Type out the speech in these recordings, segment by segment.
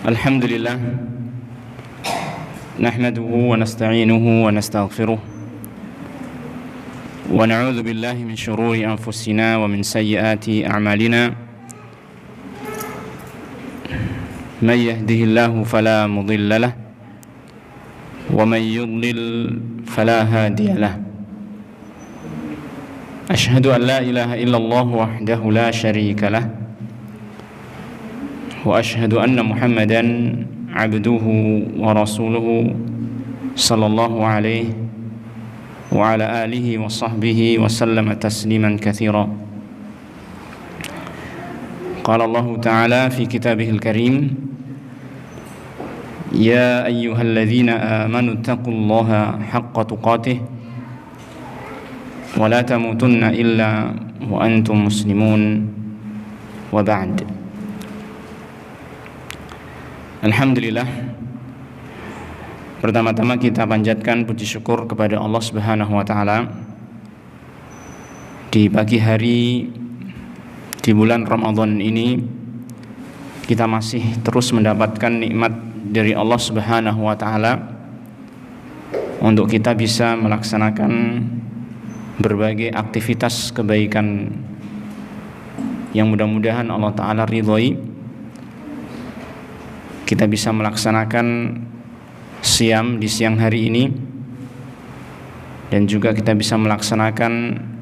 الحمد لله نحمده ونستعينه ونستغفره ونعوذ بالله من شرور أنفسنا ومن سيئات أعمالنا من يهده الله فلا مضل له ومن يضلل فلا هادي له أشهد أن لا إله إلا الله وحده لا شريك له وأشهد أن محمدًا عبده ورسوله صلى الله عليه وعلى آله وصحبه وسلم تسليمًا كثيرا. قال الله تعالى في كتابه الكريم: يا أيها الذين آمنوا اتقوا الله حق تقاته ولا تموتن إلا وأنتم مسلمون وبعد. Alhamdulillah, pertama-tama kita panjatkan puji syukur kepada Allah Subhanahu wa taala. Di pagi hari di bulan Ramadan ini kita masih terus mendapatkan nikmat dari Allah Subhanahu wa taala untuk kita bisa melaksanakan berbagai aktivitas kebaikan yang mudah-mudahan Allah taala ridhoi. Kita bisa melaksanakan siam di siang hari ini, dan juga kita bisa melaksanakan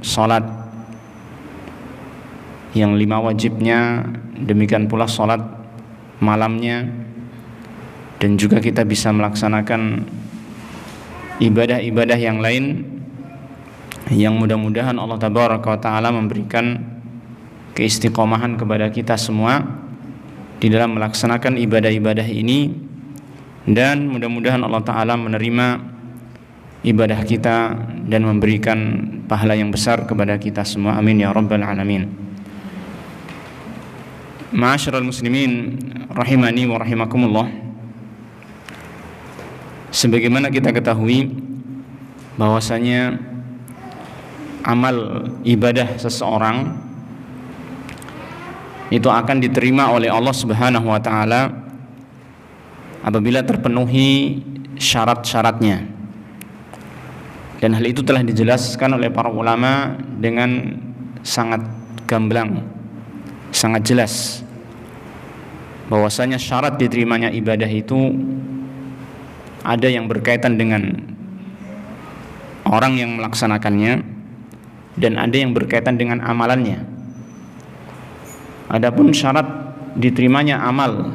sholat yang 5 wajibnya, demikian pula sholat malamnya, dan juga kita bisa melaksanakan ibadah-ibadah yang lain yang mudah-mudahan Allah Tabaraka wa Ta'ala memberikan keistiqomahan kepada kita semua di dalam melaksanakan ibadah-ibadah ini, dan mudah-mudahan Allah Ta'ala menerima ibadah kita dan memberikan pahala yang besar kepada kita semua. Amin ya Rabbal Alamin. Ma'asyiral muslimin rahimani wa rahimakumullah, sebagaimana kita ketahui bahwasanya amal ibadah seseorang itu akan diterima oleh Allah Subhanahu wa taala apabila terpenuhi syarat-syaratnya. Dan hal itu telah dijelaskan oleh para ulama dengan sangat gamblang, sangat jelas, bahwasanya syarat diterimanya ibadah itu ada yang berkaitan dengan orang yang melaksanakannya, dan ada yang berkaitan dengan amalannya. Adapun syarat diterimanya amal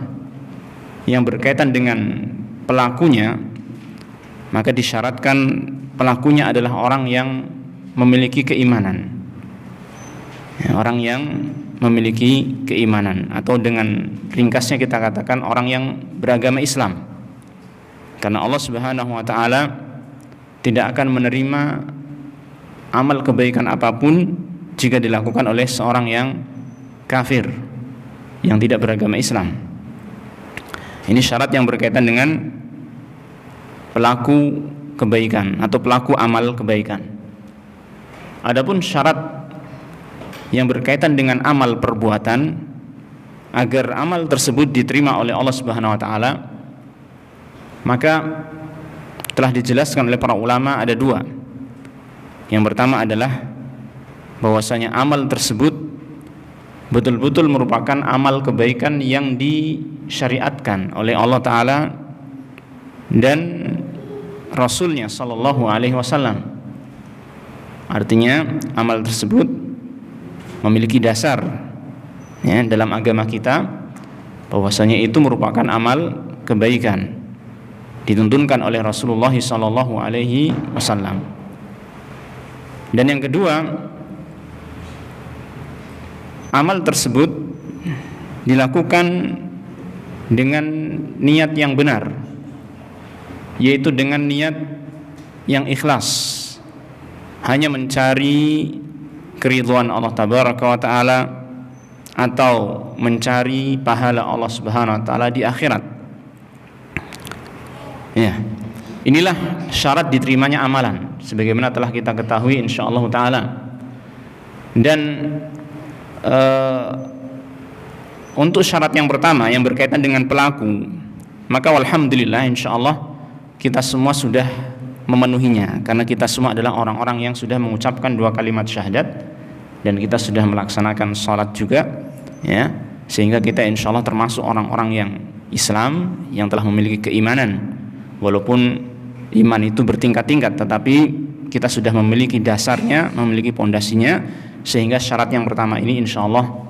yang berkaitan dengan pelakunya, maka disyaratkan pelakunya adalah orang yang memiliki keimanan, orang yang memiliki keimanan, atau dengan ringkasnya kita katakan orang yang beragama Islam. Karena Allah Subhanahu wa taala tidak akan menerima amal kebaikan apapun jika dilakukan oleh seorang yang kafir, yang tidak beragama Islam. Ini syarat yang berkaitan dengan pelaku kebaikan atau pelaku amal kebaikan. Adapun syarat yang berkaitan dengan amal perbuatan, agar amal tersebut diterima oleh Allah Subhanahu wa taala, maka telah dijelaskan oleh para ulama ada 2. Yang pertama adalah bahwasanya amal tersebut betul-betul merupakan amal kebaikan yang disyariatkan oleh Allah Ta'ala dan Rasulnya Sallallahu Alaihi Wasallam. Artinya amal tersebut memiliki dasar dalam agama kita, bahwasanya itu merupakan amal kebaikan dituntunkan oleh Rasulullah Sallallahu Alaihi Wasallam. Dan yang kedua, amal tersebut dilakukan dengan niat yang benar, yaitu dengan niat yang ikhlas, hanya mencari keridhaan Allah Tabaraka wa Ta'ala atau mencari pahala Allah Subhanahu wa Ta'ala di akhirat. Ya, inilah syarat diterimanya amalan, sebagaimana telah kita ketahui insyaallah Ta'ala. Dan untuk syarat yang pertama yang berkaitan dengan pelaku, maka alhamdulillah insyaallah kita semua sudah memenuhinya, karena kita semua adalah orang-orang yang sudah mengucapkan 2 kalimat syahadat dan kita sudah melaksanakan salat juga, ya, sehingga kita insyaallah termasuk orang-orang yang Islam yang telah memiliki keimanan. Walaupun iman itu bertingkat-tingkat, tetapi kita sudah memiliki dasarnya, memiliki pondasinya, sehingga syarat yang pertama ini insyaallah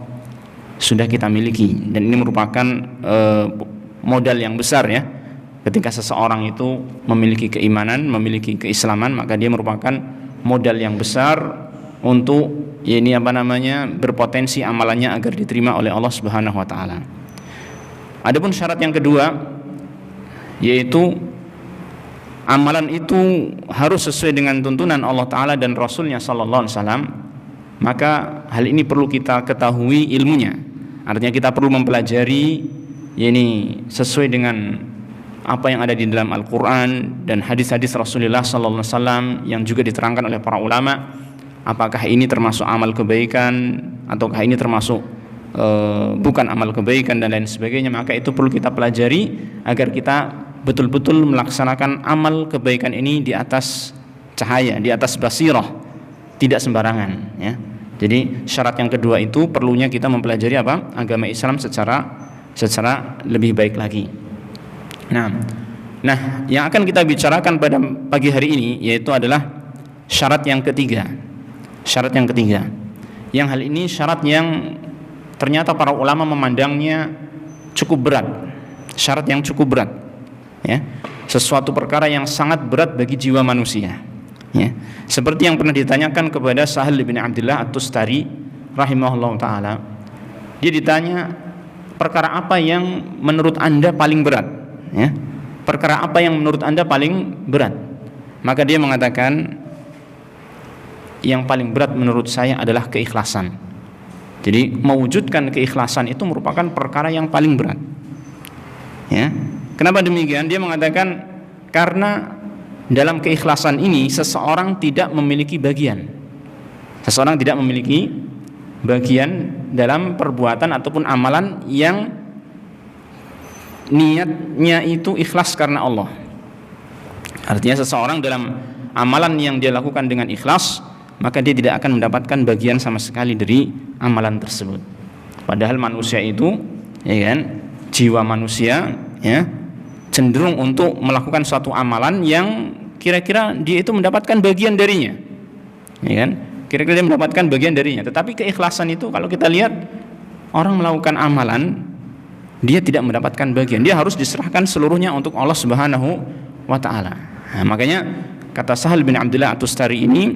sudah kita miliki, dan ini merupakan modal yang besar, ya. Ketika seseorang itu memiliki keimanan, memiliki keislaman, maka dia merupakan modal yang besar untuk berpotensi amalannya agar diterima oleh Allah Subhanahu wa taala. Adapun syarat yang kedua, yaitu amalan itu harus sesuai dengan tuntunan Allah taala dan Rasulnya sallallahu alaihi wasallam. Maka hal ini perlu kita ketahui ilmunya. Artinya kita perlu mempelajari sesuai dengan apa yang ada di dalam Al-Quran dan hadis-hadis Rasulullah sallallahu alaihi wasallam yang juga diterangkan oleh para ulama. Apakah ini termasuk amal kebaikan ataukah ini termasuk bukan amal kebaikan dan lain sebagainya. Maka itu perlu kita pelajari agar kita betul-betul melaksanakan amal kebaikan ini di atas cahaya, di atas basirah, tidak sembarangan, ya. Jadi syarat yang kedua itu perlunya kita mempelajari agama Islam secara lebih baik lagi. Nah, yang akan kita bicarakan pada pagi hari ini yaitu adalah syarat yang ketiga. Syarat yang ketiga. Yang hal ini syarat yang ternyata para ulama memandangnya cukup berat. Syarat yang cukup berat, ya. Sesuatu perkara yang sangat berat bagi jiwa manusia. Ya. Seperti yang pernah ditanyakan kepada Sahal bin Abdullah At-Tustari rahimahullah ta'ala. Dia ditanya, perkara apa yang menurut Anda paling berat, ya? Perkara apa yang menurut Anda paling berat? Maka dia mengatakan, yang paling berat menurut saya adalah keikhlasan. Jadi mewujudkan keikhlasan itu merupakan perkara yang paling berat, ya. Kenapa demikian? Dia mengatakan karena dalam keikhlasan ini seseorang tidak memiliki bagian. Seseorang tidak memiliki bagian dalam perbuatan ataupun amalan yang niatnya itu ikhlas karena Allah. Artinya seseorang dalam amalan yang dia lakukan dengan ikhlas, maka dia tidak akan mendapatkan bagian sama sekali dari amalan tersebut. Padahal manusia itu, ya kan, jiwa manusia, ya, cenderung untuk melakukan suatu amalan yang kira-kira dia itu mendapatkan bagian darinya, ya kan? Kira-kira dia mendapatkan bagian darinya. Tetapi keikhlasan itu kalau kita lihat orang melakukan amalan, dia tidak mendapatkan bagian. Dia harus diserahkan seluruhnya untuk Allah Subhanahu wa taala. Nah, makanya kata Sahal bin Abdullah At-Tustari ini,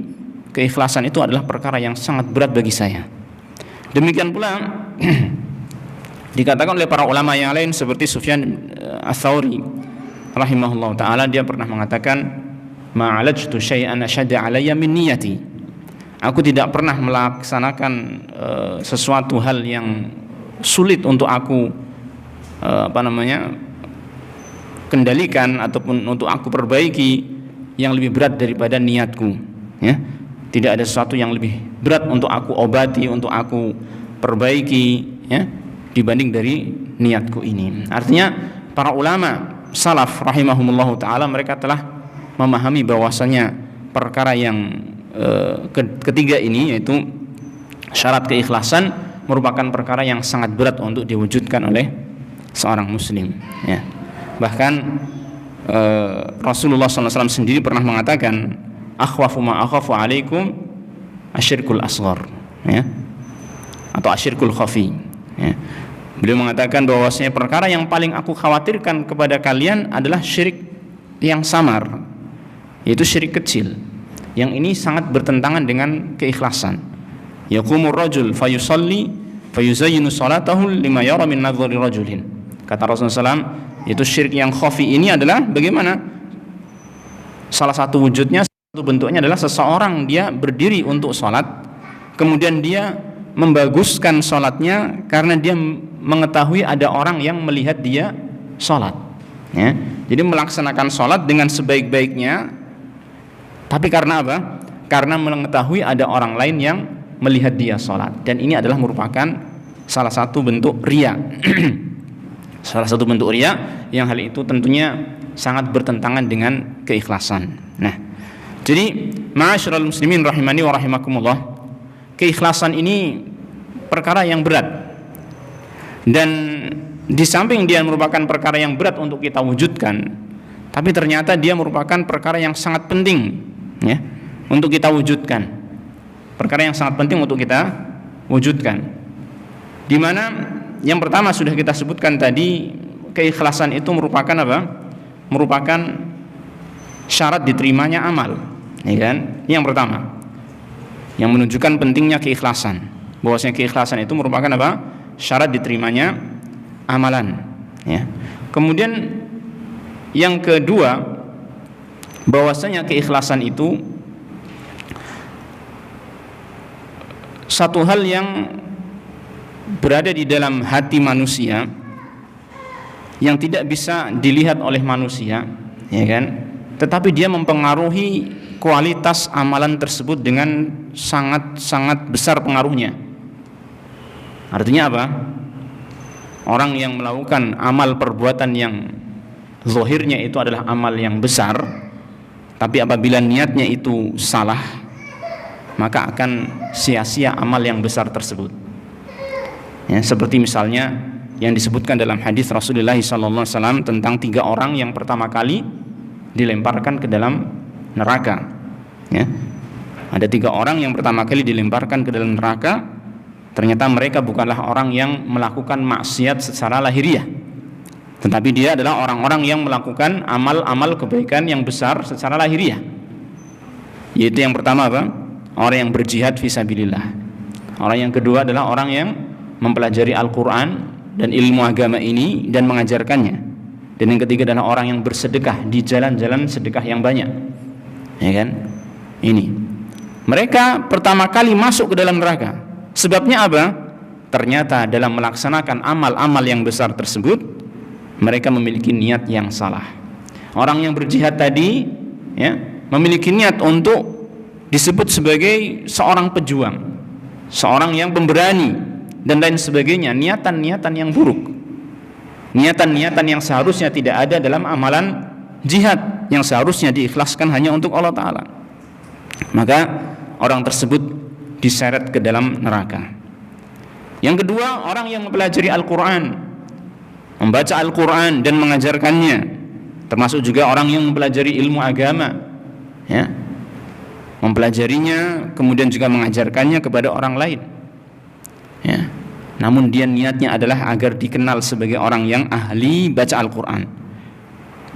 keikhlasan itu adalah perkara yang sangat berat bagi saya. Demikian pula dikatakan oleh para ulama yang lain seperti Sufyan Ats-Tsauri rahimahullah taala, dia pernah mengatakan, ma'alajtu syai'an ashadda 'alayya min niyati. Aku tidak pernah melaksanakan sesuatu hal yang sulit untuk aku kendalikan ataupun untuk aku perbaiki yang lebih berat daripada niatku, ya. Tidak ada sesuatu yang lebih berat untuk aku obati, untuk aku perbaiki, ya, dibanding dari niatku ini. Artinya para ulama salaf rahimahumullah ta'ala, mereka telah memahami bahwasanya perkara yang ketiga ini, yaitu syarat keikhlasan, merupakan perkara yang sangat berat untuk diwujudkan oleh seorang muslim, ya. Bahkan Rasulullah SAW sendiri pernah mengatakan, akhwafu ma akhafu alaikum asyirkul asghar, ya, atau asyirkul khafi, ya. Beliau mengatakan bahwasanya perkara yang paling aku khawatirkan kepada kalian adalah syirik yang samar, yaitu syirik kecil. Yang ini sangat bertentangan dengan keikhlasan. Yaqumur rajul fayusalli fayuzayyinu salatahu lima yara min nadhari rajulin. Kata Rasulullah SAW, itu syirik yang khafi ini adalah bagaimana? Salah satu wujudnya, satu bentuknya adalah seseorang dia berdiri untuk sholat, kemudian dia membaguskan sholatnya karena dia mengetahui ada orang yang melihat dia sholat, ya. Jadi melaksanakan sholat dengan sebaik-baiknya, tapi karena apa? Karena mengetahui ada orang lain yang melihat dia sholat. Dan ini adalah merupakan salah satu bentuk riya. Salah satu bentuk riya yang hal itu tentunya sangat bertentangan dengan keikhlasan. Nah, jadi ma'asyiral muslimin rahimani wa rahimakumullah, keikhlasan ini perkara yang berat. Dan di samping dia merupakan perkara yang berat untuk kita wujudkan, tapi ternyata dia merupakan perkara yang sangat penting ya untuk kita wujudkan. Perkara yang sangat penting untuk kita wujudkan. Di mana yang pertama sudah kita sebutkan tadi, keikhlasan itu merupakan apa? Merupakan syarat diterimanya amal, ya kan? Yang pertama, yang menunjukkan pentingnya keikhlasan. Bahwasanya keikhlasan itu merupakan apa? Syarat diterimanya amalan, ya. Kemudian yang kedua, bahwasanya keikhlasan itu satu hal yang berada di dalam hati manusia yang tidak bisa dilihat oleh manusia, ya kan? Tetapi dia mempengaruhi kualitas amalan tersebut dengan sangat besar pengaruhnya. Artinya apa? Orang yang melakukan amal perbuatan yang zahirnya itu adalah amal yang besar, tapi apabila niatnya itu salah, maka akan sia-sia amal yang besar tersebut. Ya, seperti misalnya yang disebutkan dalam hadis Rasulullah SAW tentang 3 orang yang pertama kali dilemparkan ke dalam neraka. Ya, ada 3 orang yang pertama kali dilemparkan ke dalam neraka. Ternyata mereka bukanlah orang yang melakukan maksiat secara lahiriah, tetapi dia adalah orang-orang yang melakukan amal-amal kebaikan yang besar secara lahiriah. Yaitu yang pertama apa? Orang yang berjihad fisabilillah. Orang yang kedua adalah orang yang mempelajari Al-Quran dan ilmu agama ini dan mengajarkannya. Dan yang ketiga adalah orang yang bersedekah di jalan-jalan sedekah yang banyak, ya kan? Ini mereka pertama kali masuk ke dalam neraka. Sebabnya apa? Ternyata dalam melaksanakan amal-amal yang besar tersebut, mereka memiliki niat yang salah. Orang yang berjihad tadi, ya, memiliki niat untuk disebut sebagai seorang pejuang, seorang yang pemberani dan lain sebagainya. Niatan-niatan yang buruk, niatan-niatan yang seharusnya tidak ada dalam amalan jihad, yang seharusnya diikhlaskan hanya untuk Allah Ta'ala. Maka orang tersebut diseret ke dalam neraka. Yang kedua, orang yang mempelajari Al-Quran, membaca Al-Quran dan mengajarkannya, termasuk juga orang yang mempelajari ilmu agama, ya, mempelajarinya kemudian juga mengajarkannya kepada orang lain, ya. Namun dia niatnya adalah agar dikenal sebagai orang yang ahli baca Al-Quran.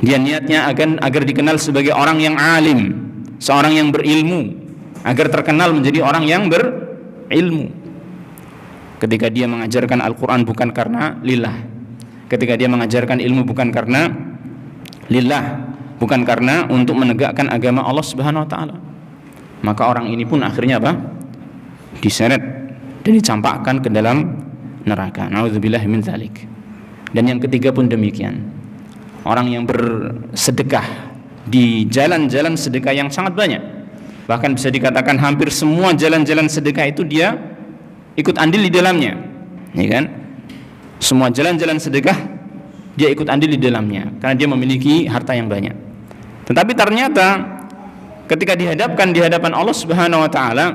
Dia niatnya agar dikenal sebagai orang yang alim, seorang yang berilmu, agar terkenal menjadi orang yang berilmu. Ketika dia mengajarkan Al-Quran bukan karena lillah, ketika dia mengajarkan ilmu bukan karena lillah, bukan karena untuk menegakkan agama Allah Subhanahu wa Ta'ala, maka orang ini pun akhirnya apa? Diseret dan dicampakkan ke dalam neraka. Nauzubillahi min dzalik. Dan yang ketiga pun demikian. Orang yang bersedekah di jalan-jalan sedekah yang sangat banyak, bahkan bisa dikatakan hampir semua jalan-jalan sedekah itu dia ikut andil di dalamnya, ya kan? Semua jalan-jalan sedekah dia ikut andil di dalamnya karena dia memiliki harta yang banyak. Tetapi ternyata ketika dihadapkan di hadapan Allah Subhanahu wa Ta'ala,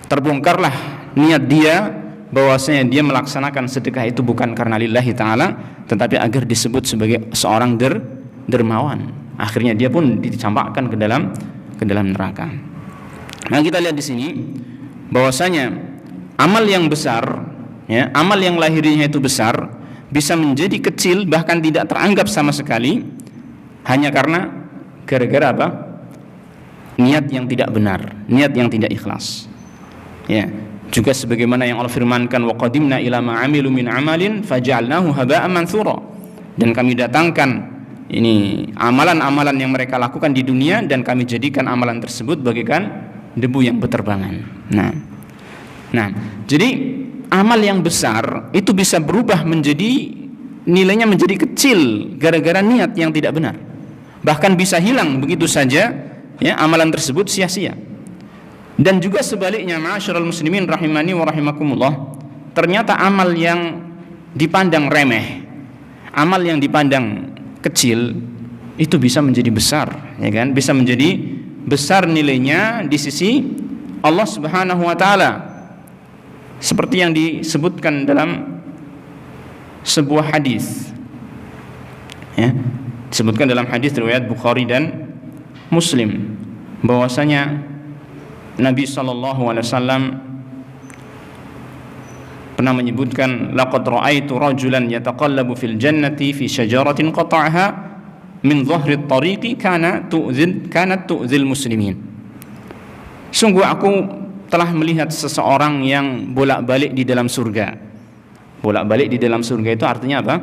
terbongkarlah niat dia bahwasanya dia melaksanakan sedekah itu bukan karena lillahi ta'ala, tetapi agar disebut sebagai seorang dermawan. Akhirnya dia pun dicampakkan ke dalam neraka. Nah, kita lihat di sini bahwasanya amal yang besar, ya, amal yang lahiriahnya itu besar, bisa menjadi kecil bahkan tidak teranggap sama sekali hanya karena gara-gara apa? Niat yang tidak benar, niat yang tidak ikhlas. Ya, juga sebagaimana yang Allah firmankan, wa qadimna ila ma 'amilu min 'amalin faj'alnahu haba'an mantsura. Dan kami datangkan ini amalan-amalan yang mereka lakukan di dunia dan kami jadikan amalan tersebut bagaikan debu yang berterbangan. Nah, jadi amal yang besar itu bisa berubah menjadi nilainya menjadi kecil gara-gara niat yang tidak benar. Bahkan bisa hilang begitu saja, ya, amalan tersebut sia-sia. Dan juga sebaliknya, ma'asyiral muslimin rahimani wa rahimakumullah, ternyata amal yang dipandang remeh, amal yang dipandang kecil itu bisa menjadi besar, ya kan? Bisa menjadi besar nilainya di sisi Allah Subhanahu wa taala. Seperti yang disebutkan dalam sebuah hadis. Ya, disebutkan dalam hadis riwayat Bukhari dan Muslim bahwasanya Nabi sallallahu alaihi wasallam pernah menyebutkan, laqad ra'aitu rajulan yataqallabu fil jannati fi syajaratin qata'aha min dhahri at-tariqi kanat tu'zil muslimin. Sungguh aku telah melihat seseorang yang bolak-balik di dalam surga. Bolak-balik di dalam surga itu artinya apa?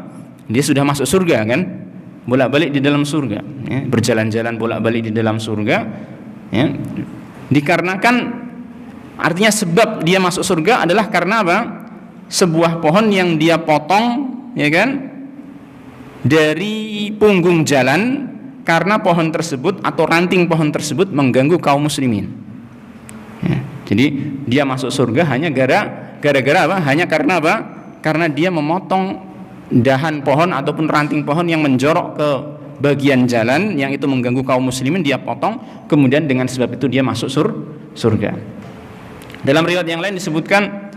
Dia sudah masuk surga kan? Bolak-balik di dalam surga, ya, berjalan-jalan bolak-balik di dalam surga, ya. Dikarenakan artinya sebab dia masuk surga adalah karena apa? Sebuah pohon yang dia potong, ya kan, dari punggung jalan karena pohon tersebut atau ranting pohon tersebut mengganggu kaum muslimin. Ya, jadi dia masuk surga hanya gara-gara apa? Hanya karena apa? Karena dia memotong dahan pohon ataupun ranting pohon yang menjorok ke bagian jalan yang itu mengganggu kaum muslimin, dia potong, kemudian dengan sebab itu dia masuk surga. Dalam riwayat yang lain disebutkan,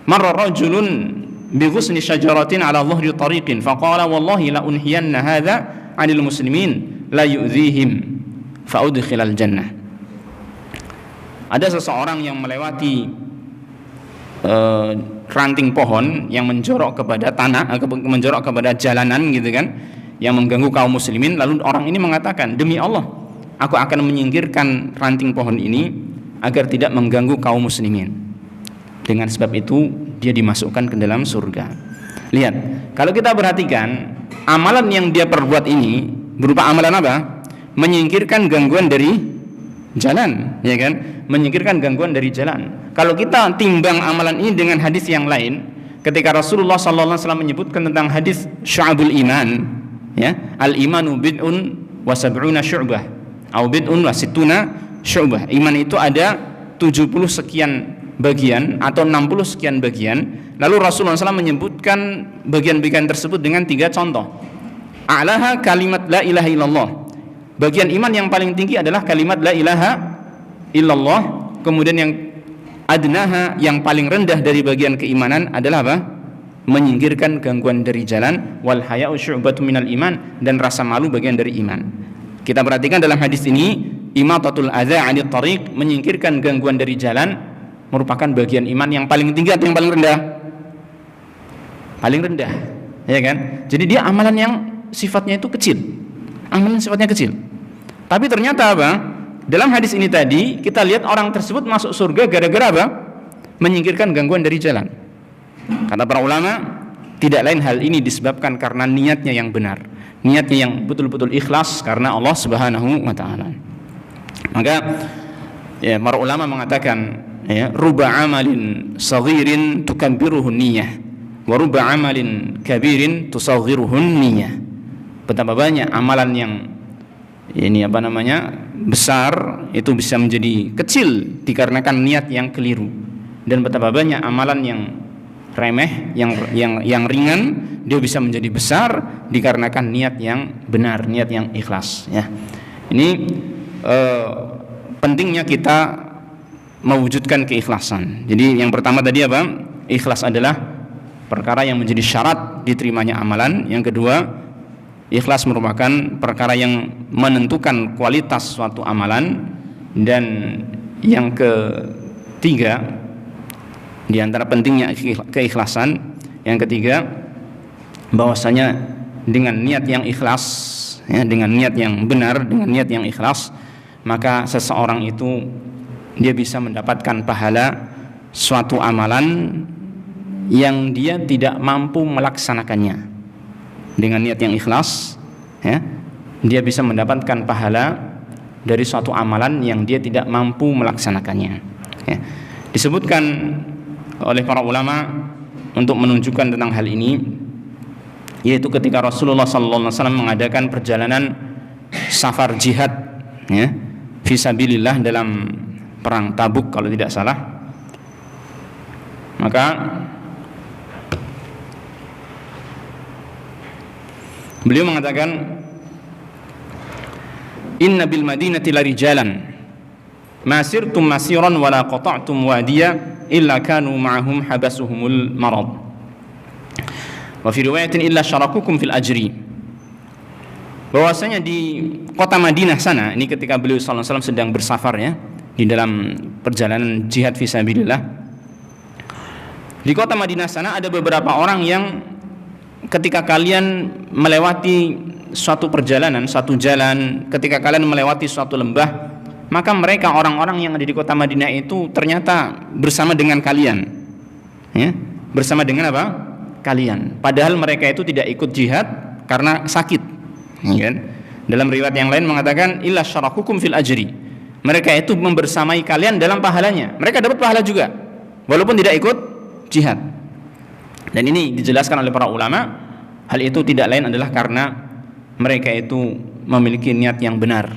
marra rajulun bi ghusni syajaratin ala dhahri tariqin faqala wallahi la unhiyanna hadza 'anil muslimin la yu'dhihim fa udkhilal jannah. Ada seseorang yang melewati ranting pohon yang menjorok kepada tanah, menjorok kepada jalanan gitu kan, yang mengganggu kaum muslimin. Lalu orang ini mengatakan, demi Allah, aku akan menyingkirkan ranting pohon ini agar tidak mengganggu kaum muslimin. Dengan sebab itu dia dimasukkan ke dalam surga. Lihat, kalau kita perhatikan amalan yang dia perbuat ini berupa amalan apa? Menyingkirkan gangguan dari jalan, ya kan? Menyingkirkan gangguan dari jalan. Kalau kita timbang amalan ini dengan hadis yang lain, ketika Rasulullah sallallahu alaihi wasallam menyebutkan tentang hadis syu'abul iman, ya, al imanu bid'un wa sab'una syu'bah atau bid'un wa sittuna syu'bah. Iman itu ada 70 sekian bagian atau 60 sekian bagian. Lalu Rasulullah SAW menyebutkan bagian-bagian tersebut dengan 3 contoh. A'laha kalimat la ilaha illallah. Bagian iman yang paling tinggi adalah kalimat la ilaha illallah. Kemudian yang adnaha, yang paling rendah dari bagian keimanan adalah apa? Menyingkirkan gangguan dari jalan. Wal haya'u syu'batun minal iman, dan rasa malu bagian dari iman. Kita perhatikan dalam hadis ini, imatatul adza 'anit thariq, menyingkirkan gangguan dari jalan, merupakan bagian iman yang paling tinggi atau yang paling rendah? Paling rendah, ya kan? Jadi dia amalan yang sifatnya itu kecil. Amalan sifatnya kecil. Tapi ternyata apa? Dalam hadis ini tadi kita lihat orang tersebut masuk surga gara-gara apa? Menyingkirkan gangguan dari jalan. Kata para ulama, tidak lain hal ini disebabkan karena niatnya yang benar, niatnya yang betul-betul ikhlas karena Allah Subhanahu wa taala. Maka ya, para ulama mengatakan, ya, ruba amalin saghirin tukabbiruhu niyyah wa ruba amalin kabirin tusaghiruhu niyyah. Betapa banyak amalan yang ini besar itu bisa menjadi kecil dikarenakan niat yang keliru, dan betapa banyak amalan yang remeh, yang ringan, dia bisa menjadi besar dikarenakan niat yang benar, niat yang ikhlas, ya. Ini pentingnya kita mewujudkan keikhlasan. Jadi yang pertama tadi apa? Ikhlas adalah perkara yang menjadi syarat diterimanya amalan. Yang kedua, ikhlas merupakan perkara yang menentukan kualitas suatu amalan. Dan yang ketiga, di antara pentingnya keikhlasan, yang ketiga, bahwasanya dengan niat yang ikhlas, ya, dengan niat yang benar, dengan niat yang ikhlas, maka seseorang itu dia bisa mendapatkan pahala suatu amalan yang dia tidak mampu melaksanakannya. Dengan niat yang ikhlas, ya, dia bisa mendapatkan pahala dari suatu amalan yang dia tidak mampu melaksanakannya, ya. Disebutkan oleh para ulama untuk menunjukkan tentang hal ini, yaitu ketika Rasulullah SAW mengadakan perjalanan safar jihad, ya, fisabilillah dalam perang Tabuk kalau tidak salah. Maka Beliau mengatakan, inna bil madinati larijalan ma sirtum masiran wala qata'tum wadiya illa kanu ma'ahum habasuhumul marad wa fi riwayatin illa syarakukum fil ajri. Bahwasanya di kota Madinah sana, ini ketika beliau sallallahu alaihi wasallam sedang bersafar ya, di dalam perjalanan jihad fisabilillah. Di kota Madinah sana ada beberapa orang yang ketika kalian melewati suatu perjalanan, suatu jalan, ketika kalian melewati suatu lembah, maka mereka orang-orang yang ada di kota Madinah itu ternyata bersama dengan kalian, ya, bersama dengan apa? Kalian. Padahal mereka itu tidak ikut jihad karena sakit, ya kan? Dalam riwayat yang lain mengatakan illa syarakukum fil ajri. Mereka itu membersamai kalian dalam pahalanya. Mereka dapat pahala juga walaupun tidak ikut jihad. Dan ini dijelaskan oleh para ulama, hal itu tidak lain adalah karena mereka itu memiliki niat yang benar,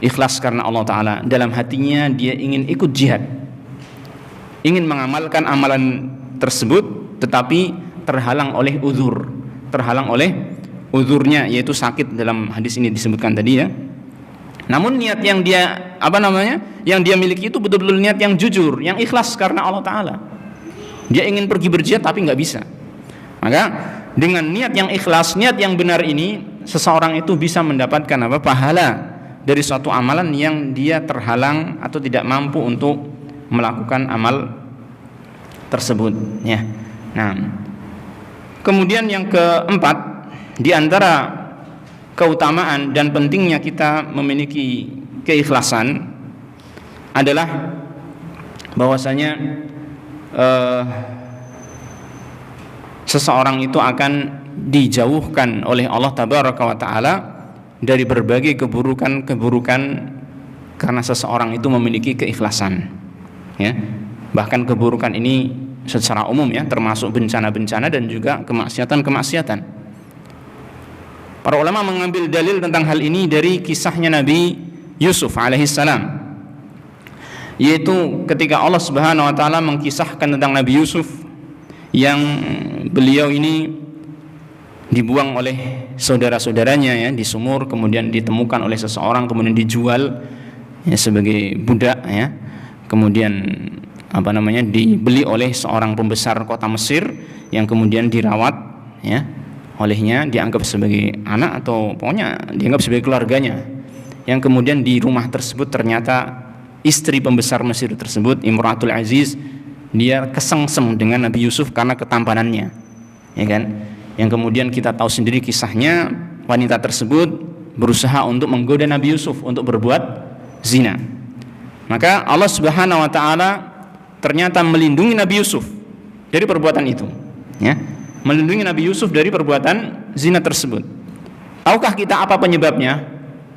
ikhlas karena Allah Ta'ala. Dalam hatinya dia ingin ikut jihad, ingin mengamalkan amalan tersebut, tetapi terhalang oleh uzur, terhalang oleh uzurnya, yaitu sakit. Dalam hadis ini disebutkan tadi ya. Namun niat yang dia yang dia miliki itu betul-betul niat yang jujur, yang ikhlas karena Allah Ta'ala. Dia ingin pergi berjihad tapi nggak bisa. Maka dengan niat yang ikhlas, niat yang benar ini, seseorang itu bisa mendapatkan pahala dari suatu amalan yang dia terhalang atau tidak mampu untuk melakukan amal tersebut ya. Nah, kemudian yang keempat, di antara keutamaan dan pentingnya kita memiliki keikhlasan adalah bahwasanya seseorang itu akan dijauhkan oleh Allah Tabaraka wa Ta'ala dari berbagai keburukan-keburukan karena seseorang itu memiliki keikhlasan ya. Bahkan keburukan ini secara umum ya, termasuk bencana-bencana dan juga kemaksiatan-kemaksiatan. Para ulama mengambil dalil tentang hal ini dari kisahnya Nabi Yusuf alaihissalam, yaitu ketika Allah Subhanahu wa Ta'ala mengkisahkan tentang Nabi Yusuf yang beliau ini dibuang oleh saudara-saudaranya ya di sumur, kemudian ditemukan oleh seseorang, kemudian dijual ya sebagai budak ya, kemudian dibeli oleh seorang pembesar kota Mesir yang kemudian dirawat ya olehnya, dianggap sebagai anak atau pokoknya dianggap sebagai keluarganya, yang kemudian di rumah tersebut ternyata istri pembesar Mesir tersebut, Imratul Aziz, dia kesengsem dengan Nabi Yusuf karena ketampanannya ya kan. Yang kemudian kita tahu sendiri kisahnya, wanita tersebut berusaha untuk menggoda Nabi Yusuf untuk berbuat zina. Maka Allah Subhanahu wa Ta'ala ternyata melindungi Nabi Yusuf dari perbuatan itu ya, melindungi Nabi Yusuf dari perbuatan zina tersebut. Tahukah kita apa penyebabnya?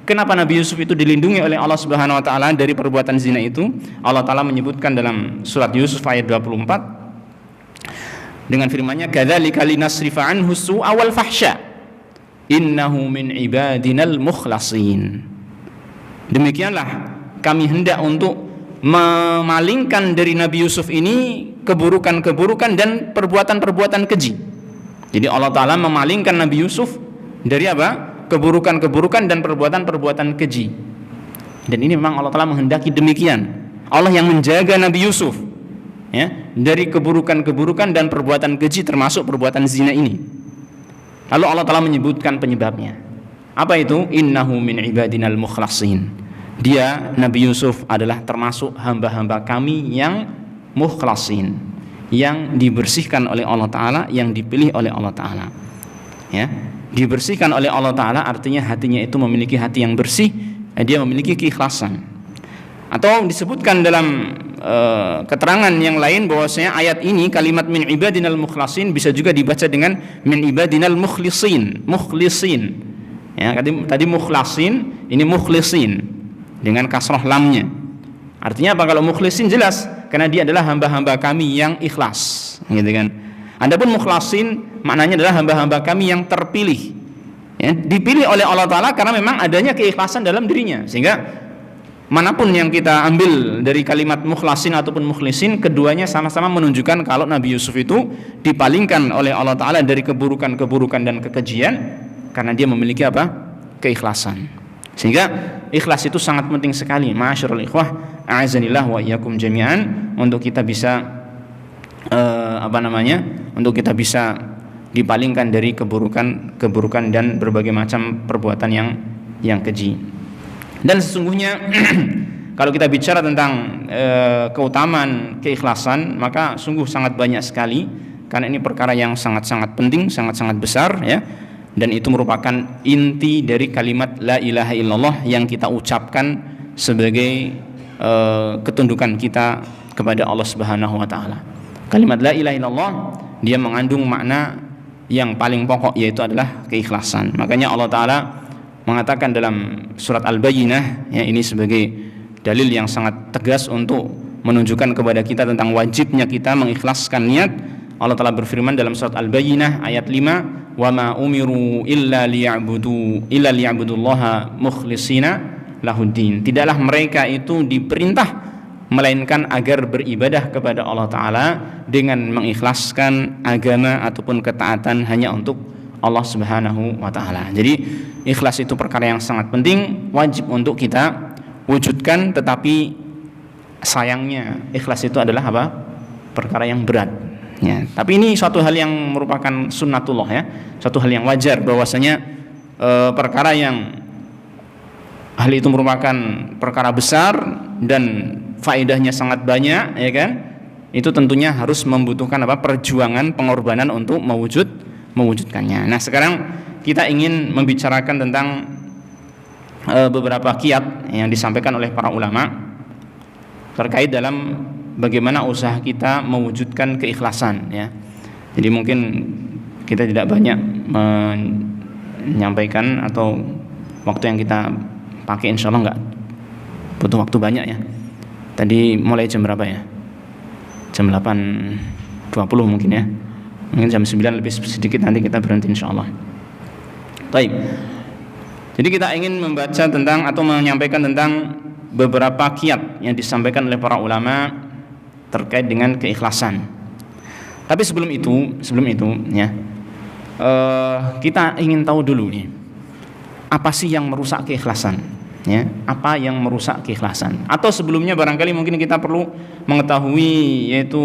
Kenapa Nabi Yusuf itu dilindungi oleh Allah Subhanahu wa Ta'ala dari perbuatan zina itu? Allah Ta'ala menyebutkan dalam surat Yusuf ayat 24 dengan firman-Nya, kadzalika linasrifa anhu su'a wal fahsya innahu min ibadinal mukhlasin. Demikianlah kami hendak untuk memalingkan dari Nabi Yusuf ini keburukan-keburukan dan perbuatan-perbuatan keji. Jadi Allah Ta'ala memalingkan Nabi Yusuf dari keburukan-keburukan dan perbuatan-perbuatan keji. Dan ini memang Allah Ta'ala menghendaki demikian. Allah yang menjaga Nabi Yusuf ya, dari keburukan-keburukan dan perbuatan keji, termasuk perbuatan zina ini. Lalu Allah Ta'ala menyebutkan penyebabnya. Apa itu? Innahu min ibadinal mukhlasin. Dia, Nabi Yusuf, adalah termasuk hamba-hamba kami yang mukhlasin, yang dibersihkan oleh Allah Ta'ala, yang dipilih oleh Allah Ta'ala ya. Dibersihkan oleh Allah Ta'ala artinya hatinya itu memiliki hati yang bersih, dia memiliki keikhlasan. Atau disebutkan dalam keterangan yang lain bahwasanya ayat ini, kalimat min ibadinal mukhlasin, bisa juga dibaca dengan min ibadinal mukhlisin ya. Tadi mukhlasin, ini mukhlisin dengan kasrah lamnya. Artinya apa? Kalau mukhlisin jelas karena dia adalah hamba-hamba kami yang ikhlas gitu kan. Adapun mukhlasin maknanya adalah hamba-hamba kami yang terpilih ya, dipilih oleh Allah Ta'ala karena memang adanya keikhlasan dalam dirinya, sehingga manapun yang kita ambil dari kalimat mukhlasin ataupun mukhlisin, keduanya sama-sama menunjukkan kalau Nabi Yusuf itu dipalingkan oleh Allah Ta'ala dari keburukan-keburukan dan kekejian karena dia memiliki apa? Keikhlasan. Sehingga ikhlas itu sangat penting sekali, ma'asyiral ikhwah, a'azanillah wa iyyakum jami'an, untuk kita bisa untuk kita bisa dipalingkan dari keburukan dan berbagai macam perbuatan yang keji. Dan sesungguhnya kalau kita bicara tentang keutamaan keikhlasan, maka sungguh sangat banyak sekali, karena ini perkara yang sangat-sangat penting, sangat-sangat besar ya. Dan itu merupakan inti dari kalimat la ilaha illallah yang kita ucapkan sebagai ketundukan kita kepada Allah Subhanahu wa taala. Kalimat la ilaha illallah dia mengandung makna yang paling pokok, yaitu adalah keikhlasan. Makanya Allah Ta'ala mengatakan dalam surat Al-Bayyinah ya, ini sebagai dalil yang sangat tegas untuk menunjukkan kepada kita tentang wajibnya kita mengikhlaskan niat. Allah Ta'ala berfirman dalam surat Al-Bayyinah ayat 5, wa ma umiru illa liya'budullaha mukhlishina lahuddin. Tidaklah mereka itu diperintah melainkan agar beribadah kepada Allah Ta'ala dengan mengikhlaskan agama ataupun ketaatan hanya untuk Allah Subhanahu wa Ta'ala. Jadi ikhlas itu perkara yang sangat penting, wajib untuk kita wujudkan. Tetapi sayangnya ikhlas itu adalah apa? Perkara yang berat ya. Tapi ini suatu hal yang merupakan sunnatullah ya, suatu hal yang wajar, bahwasanya perkara yang hal itu merupakan perkara besar dan faedahnya sangat banyak ya kan, itu tentunya harus membutuhkan apa? Perjuangan, pengorbanan untuk mewujudkannya. Nah, sekarang kita ingin membicarakan tentang beberapa kiat yang disampaikan oleh para ulama terkait dalam bagaimana usaha kita mewujudkan keikhlasan ya. Jadi mungkin kita tidak banyak menyampaikan, atau waktu yang kita pakai insya Allah nggak butuh waktu banyak ya. Tadi mulai jam berapa ya? Jam 8.20 mungkin ya. Mungkin jam 9 lebih sedikit nanti kita berhenti insya Allah. Baik. Jadi kita ingin membaca tentang atau menyampaikan tentang beberapa kiat yang disampaikan oleh para ulama terkait dengan keikhlasan. Tapi sebelum itu ya, kita ingin tahu dulu nih, apa sih yang merusak keikhlasan? Ya, apa yang merusak keikhlasan? Atau sebelumnya barangkali mungkin kita perlu mengetahui, yaitu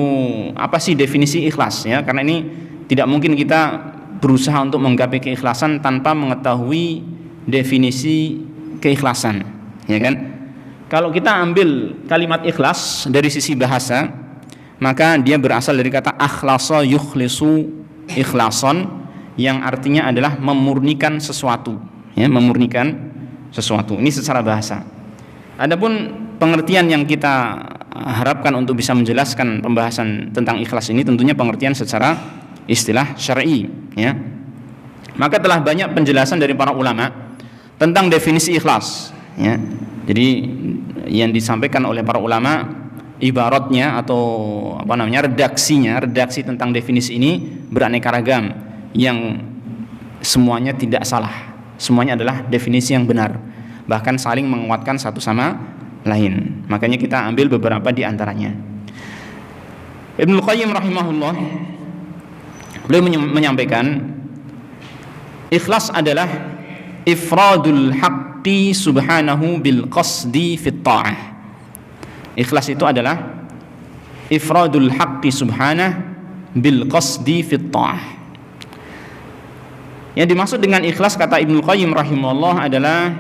apa sih definisi ikhlas ya? Karena ini tidak mungkin kita berusaha untuk menggapai keikhlasan tanpa mengetahui definisi keikhlasan, ya kan? Kalau kita ambil kalimat ikhlas dari sisi bahasa, maka dia berasal dari kata akhlasa yukhlisu ikhlason, yang artinya adalah memurnikan sesuatu, ya, memurnikan sesuatu. Ini secara bahasa. Adapun pengertian yang kita harapkan untuk bisa menjelaskan pembahasan tentang ikhlas ini, tentunya pengertian secara istilah syar'i, ya. Maka telah banyak penjelasan dari para ulama tentang definisi ikhlas, ya. Jadi yang disampaikan oleh para ulama, ibaratnya atau redaksi tentang definisi ini beraneka ragam, yang semuanya tidak salah, semuanya adalah definisi yang benar, bahkan saling menguatkan satu sama lain. Makanya kita ambil beberapa di antaranya. Ibnu Qayyim rahimahullah, beliau menyampaikan ikhlas adalah ifradul haqqi subhanahu bil qasdi fit ta'ah. Ikhlas itu adalah ifradul haqqi subhanahu bil qasdi fit ta'ah. Yang dimaksud dengan ikhlas, kata Ibnu Qayyim rahimahullah, adalah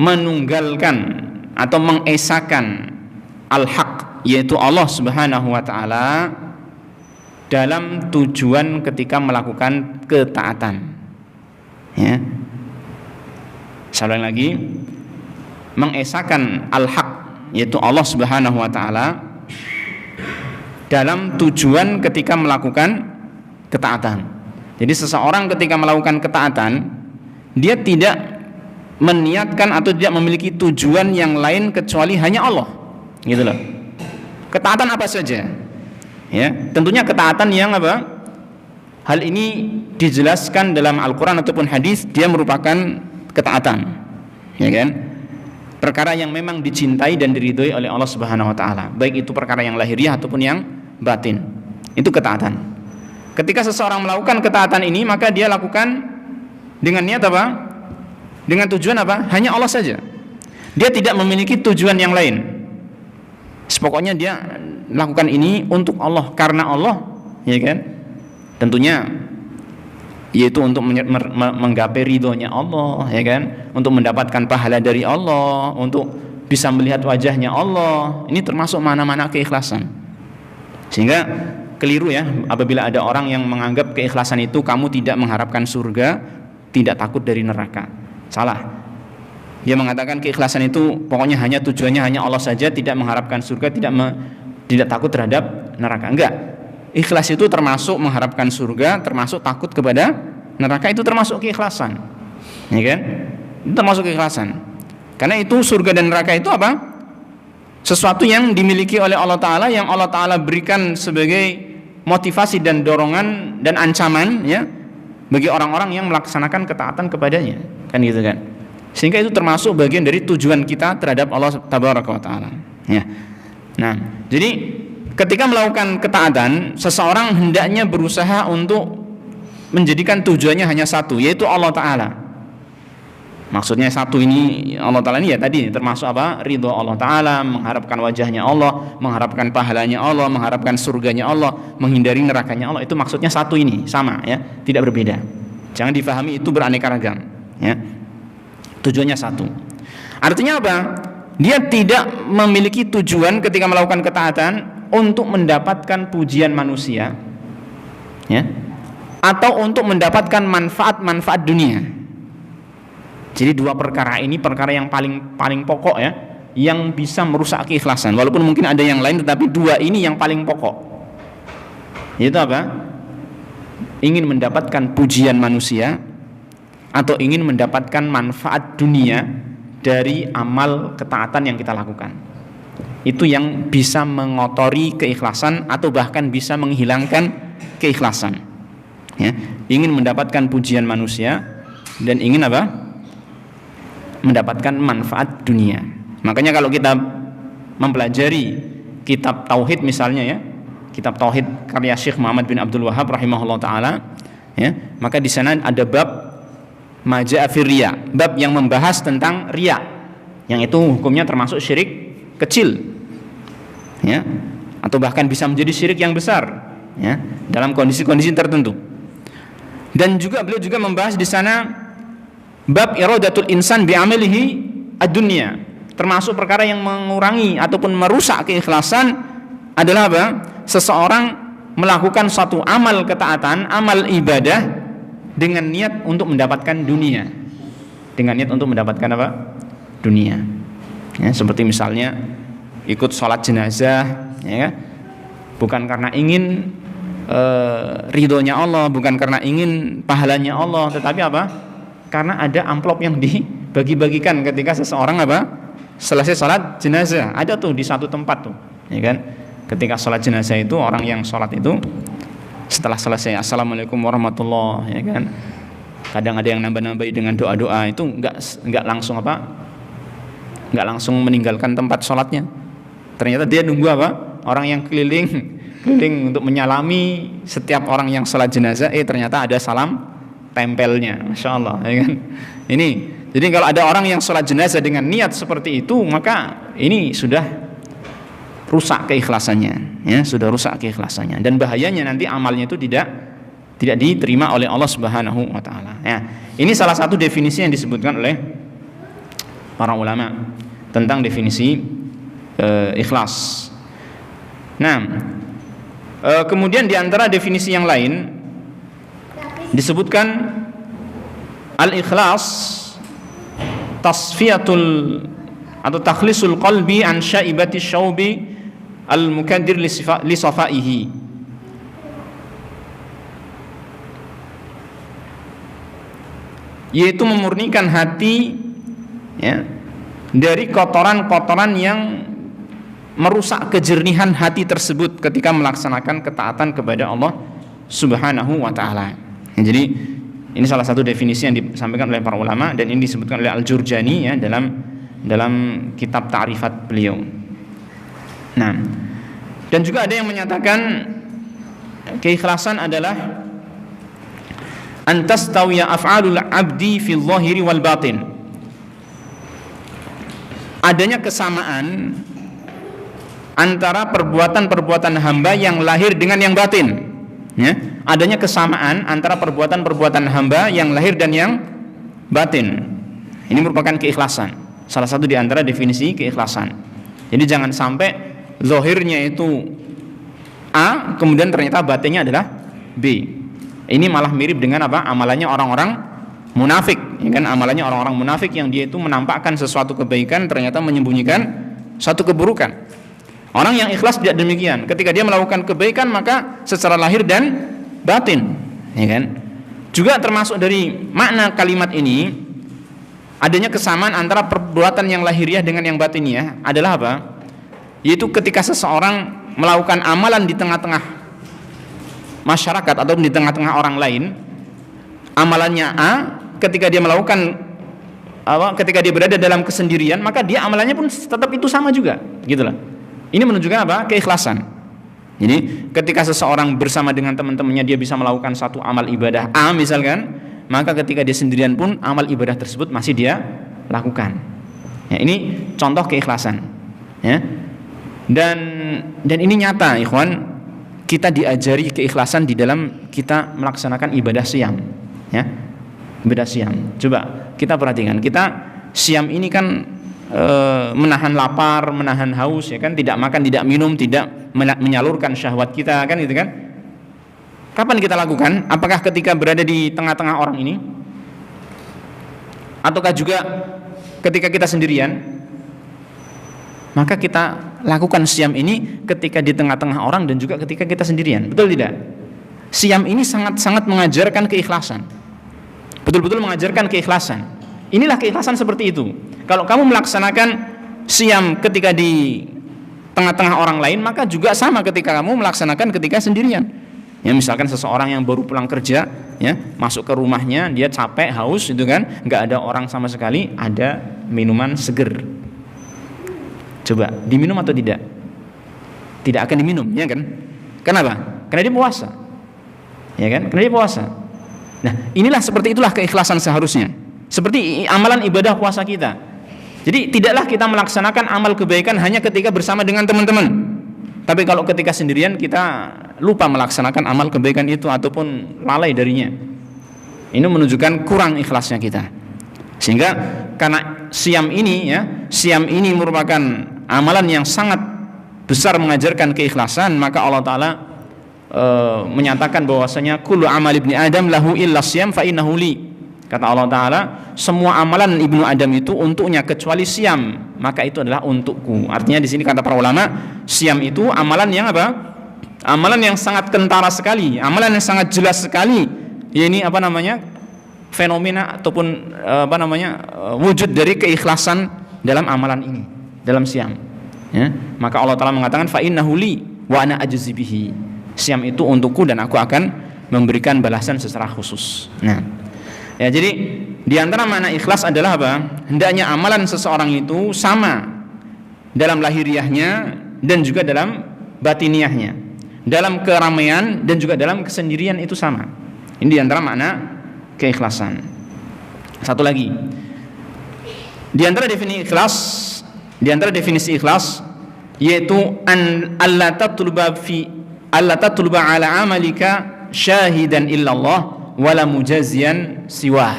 menunggalkan atau mengesahkan al-haq, yaitu Allah Subhanahu wa taala, dalam tujuan ketika melakukan ketaatan. Ya. Sekali lagi, mengesahkan al-haq, yaitu Allah Subhanahu wa taala, dalam tujuan ketika melakukan ketaatan. Jadi seseorang ketika melakukan ketaatan, dia tidak meniatkan atau tidak memiliki tujuan yang lain kecuali hanya Allah, gitu loh. Ketaatan apa saja, ya, tentunya ketaatan yang apa? Hal ini dijelaskan dalam Al-Quran ataupun hadis, dia merupakan ketaatan, ya kan? Perkara yang memang dicintai dan diridhoi oleh Allah Subhanahu wa taala, baik itu perkara yang lahiriah ataupun yang batin. Itu ketaatan. Ketika seseorang melakukan ketaatan ini, maka dia lakukan dengan niat apa? Dengan tujuan apa? Hanya Allah saja. Dia tidak memiliki tujuan yang lain. Pokoknya dia lakukan ini untuk Allah, karena Allah, ya kan? Tentunya yaitu untuk menggapai ridhonya Allah, ya kan? Untuk mendapatkan pahala dari Allah, untuk bisa melihat wajahnya Allah. Ini termasuk mana-mana keikhlasan. Sehingga keliru ya apabila ada orang yang menganggap keikhlasan itu kamu tidak mengharapkan surga, tidak takut dari neraka. Salah. Dia mengatakan keikhlasan itu pokoknya hanya tujuannya hanya Allah saja, tidak mengharapkan surga, tidak takut terhadap neraka. Enggak. Ikhlas itu termasuk mengharapkan surga, termasuk takut kepada neraka, itu termasuk keikhlasan. Ya kan? Itu termasuk keikhlasan. Karena itu surga dan neraka itu apa? Sesuatu yang dimiliki oleh Allah Ta'ala, yang Allah Ta'ala berikan sebagai motivasi dan dorongan dan ancaman ya bagi orang-orang yang melaksanakan ketaatan kepadanya, kan gitu kan. Sehingga itu termasuk bagian dari tujuan kita terhadap Allah Tabaraka wa Ta'ala ya. Nah, jadi ketika melakukan ketaatan, seseorang hendaknya berusaha untuk menjadikan tujuannya hanya satu, yaitu Allah Ta'ala. Maksudnya satu ini, Allah Ta'ala ini ya tadi termasuk apa? Ridho Allah Ta'ala, mengharapkan wajahnya Allah, mengharapkan pahalanya Allah, mengharapkan surganya Allah, menghindari nerakanya Allah. Itu maksudnya satu ini, sama ya, tidak berbeda. Jangan difahami itu beraneka ragam ya. Tujuannya satu. Artinya apa? Dia tidak memiliki tujuan ketika melakukan ketaatan untuk mendapatkan pujian manusia ya, atau untuk mendapatkan manfaat-manfaat dunia. Jadi dua perkara ini perkara yang paling pokok ya, yang bisa merusak keikhlasan. Walaupun mungkin ada yang lain, tetapi dua ini yang paling pokok. Yaitu apa? Ingin mendapatkan pujian manusia atau ingin mendapatkan manfaat dunia dari amal ketaatan yang kita lakukan. Itu yang bisa mengotori keikhlasan atau bahkan bisa menghilangkan keikhlasan ya. Ingin mendapatkan pujian manusia dan ingin apa? Mendapatkan manfaat dunia. Makanya kalau kita mempelajari kitab tauhid misalnya ya, kitab tauhid karya Syekh Muhammad bin Abdul Wahhab rahimahullah taala ya, maka di sana ada bab Maja'a fir riya, bab yang membahas tentang riya, yang itu hukumnya termasuk syirik kecil ya, atau bahkan bisa menjadi syirik yang besar ya, dalam kondisi-kondisi tertentu. Dan juga beliau juga membahas di sana bab iradatul insan bi'amalihi ad-dunya, termasuk perkara yang mengurangi ataupun merusak keikhlasan adalah apa? Seseorang melakukan suatu amal ketaatan, amal ibadah dengan niat untuk mendapatkan dunia. Dengan niat untuk mendapatkan apa? Dunia. Ya, seperti misalnya ikut sholat jenazah, ya, bukan karena ingin ridhonya Allah, bukan karena ingin pahalanya Allah, tetapi apa? Karena ada amplop yang dibagi-bagikan ketika seseorang apa? Selesai sholat jenazah. Ada tuh di satu tempat tuh, ya kan? Ketika sholat jenazah itu orang yang sholat itu setelah selesai assalamualaikum warahmatullahi, ya kan? Kadang ada yang nambah-nambahi dengan doa-doa, itu enggak langsung apa? Enggak langsung meninggalkan tempat sholatnya. Ternyata dia nunggu apa? Orang yang keliling untuk menyalami setiap orang yang sholat jenazah. Ternyata ada salam tempelnya, masya Allah, ya kan? Ini, jadi kalau ada orang yang sholat jenazah dengan niat seperti itu, maka ini sudah rusak keikhlasannya, ya, sudah rusak keikhlasannya, dan bahayanya nanti amalnya itu tidak diterima oleh Allah Subhanahu wa taala. Ya, ini salah satu definisi yang disebutkan oleh para ulama tentang definisi ikhlas. Nah, kemudian di antara definisi yang lain disebutkan al-ikhlas tasfiyatul atau takhlisul qalbi an syaibati syaubi al-mukaddir li safaihi, yaitu memurnikan hati ya, dari kotoran-kotoran yang merusak kejernihan hati tersebut ketika melaksanakan ketaatan kepada Allah Subhanahu wa taala. Jadi Ini salah satu definisi yang disampaikan oleh para ulama, dan ini disebutkan oleh Al-Jurjani ya dalam kitab ta'rifat beliau. Nah, dan juga ada yang menyatakan keikhlasan adalah antastawiya af'alul abdi fil zahiri wal batin. Adanya kesamaan antara perbuatan-perbuatan hamba yang lahir dengan yang batin. Ya, adanya kesamaan antara perbuatan-perbuatan hamba yang lahir dan yang batin. Ini merupakan keikhlasan. Salah satu di antara definisi keikhlasan. Jadi jangan sampai zahirnya itu A, kemudian ternyata batinnya adalah B. Ini malah mirip dengan apa? Amalannya orang-orang munafik, ya kan? Amalannya orang-orang munafik yang dia itu menampakkan sesuatu kebaikan ternyata menyembunyikan suatu keburukan. Orang yang ikhlas tidak demikian. Ketika dia melakukan kebaikan maka secara lahir dan batin, ya kan? Juga termasuk dari makna kalimat ini adanya kesamaan antara perbuatan yang lahiriah dengan yang batiniah adalah apa? Yaitu ketika seseorang melakukan amalan di tengah-tengah masyarakat atau di tengah-tengah orang lain, amalannya A, ketika dia melakukan ketika dia berada dalam kesendirian, maka dia amalannya pun tetap itu sama juga, gitulah. Ini menunjukkan apa? Keikhlasan. Jadi ketika seseorang bersama dengan teman-temannya dia bisa melakukan satu amal ibadah A misalkan, maka ketika dia sendirian pun amal ibadah tersebut masih dia lakukan. Ya, ini contoh keikhlasan. Ya. Dan ini nyata, ikhwan, kita diajari keikhlasan di dalam kita melaksanakan ibadah siam. Ya. Ibadah siam. Coba kita perhatikan, kita siam ini kan menahan lapar, menahan haus, ya kan, tidak makan, tidak minum, tidak menyalurkan syahwat kita, kan gitu kan. Kapan kita lakukan? Apakah ketika berada di tengah-tengah orang ini? Ataukah juga ketika kita sendirian? Maka kita lakukan siam ini ketika di tengah-tengah orang dan juga ketika kita sendirian. Betul tidak? Siam ini sangat-sangat mengajarkan keikhlasan. Betul-betul mengajarkan keikhlasan. Inilah keikhlasan seperti itu. Kalau kamu melaksanakan siam ketika di tengah-tengah orang lain, maka juga sama ketika kamu melaksanakan ketika sendirian. Ya, misalkan seseorang yang baru pulang kerja, ya, masuk ke rumahnya, dia capek, haus, itu kan, nggak ada orang sama sekali, ada minuman seger. Coba diminum atau tidak? Tidak akan diminum, ya kan? Kenapa? Karena dia puasa. Ya kan? Karena dia puasa. Nah, inilah seperti itulah keikhlasan seharusnya. Seperti amalan ibadah puasa kita. Jadi tidaklah kita melaksanakan amal kebaikan hanya ketika bersama dengan teman-teman. Tapi kalau ketika sendirian kita lupa melaksanakan amal kebaikan itu ataupun lalai darinya. Ini menunjukkan kurang ikhlasnya kita. Sehingga karena siam ini, ya, siam ini merupakan amalan yang sangat besar mengajarkan keikhlasan, maka Allah Ta'ala menyatakan bahwasanya kullu amal ibni Adam lahu illa siyam fa innahu li. Kata Allah Ta'ala, semua amalan ibnu Adam itu untuknya kecuali siam, maka itu adalah untukku. Artinya di sini kata para ulama, siam itu amalan yang apa? Amalan yang sangat kentara sekali, amalan yang sangat jelas sekali. Ya, ini apa namanya? Fenomena ataupun wujud dari keikhlasan dalam amalan ini, dalam siam. Ya, maka Allah Ta'ala mengatakan fa innahu li wa ana ajzi bihi. Siam itu untukku dan aku akan memberikan balasan secara khusus. Nah, ya, jadi di antara makna ikhlas adalah apa? Hendaknya amalan seseorang itu sama dalam lahiriahnya dan juga dalam batiniahnya, dalam keramaian dan juga dalam kesendirian itu sama. Ini di antara makna keikhlasan. Satu lagi, di antara definisi ikhlas yaitu alla tatluba ala amalika syahidan illallah wala mujazian siwah.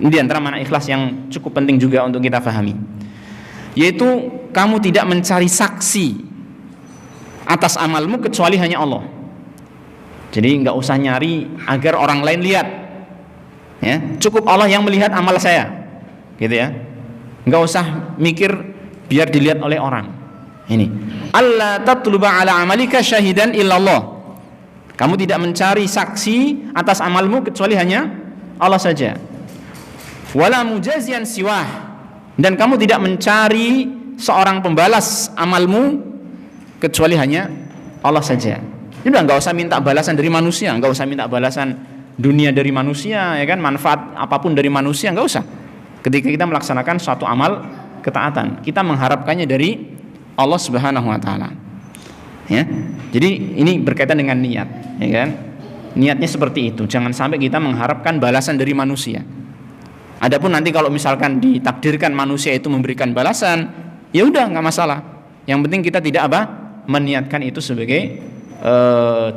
Ini di antara makna ikhlas yang cukup penting juga untuk kita pahami, yaitu kamu tidak mencari saksi atas amalmu kecuali hanya Allah. Jadi nggak usah nyari agar orang lain lihat, ya, cukup Allah yang melihat amal saya, gitu ya. Nggak usah mikir biar dilihat oleh orang. Ini alla tatluba ala amalika syahidan illallah. Kamu tidak mencari saksi atas amalmu kecuali hanya Allah saja. Wala mujazian siwah, dan kamu tidak mencari seorang pembalas amalmu kecuali hanya Allah saja. Jadi nggak usah minta balasan dari manusia, nggak usah minta balasan dunia dari manusia, ya kan, manfaat apapun dari manusia, enggak usah. Ketika kita melaksanakan suatu amal ketaatan, kita mengharapkannya dari Allah Subhanahu wa taala. Ya. Jadi ini berkaitan dengan niat, ya kan? Niatnya seperti itu. Jangan sampai kita mengharapkan balasan dari manusia. Adapun nanti kalau misalkan ditakdirkan manusia itu memberikan balasan, ya udah enggak masalah. Yang penting kita tidak meniatkan itu sebagai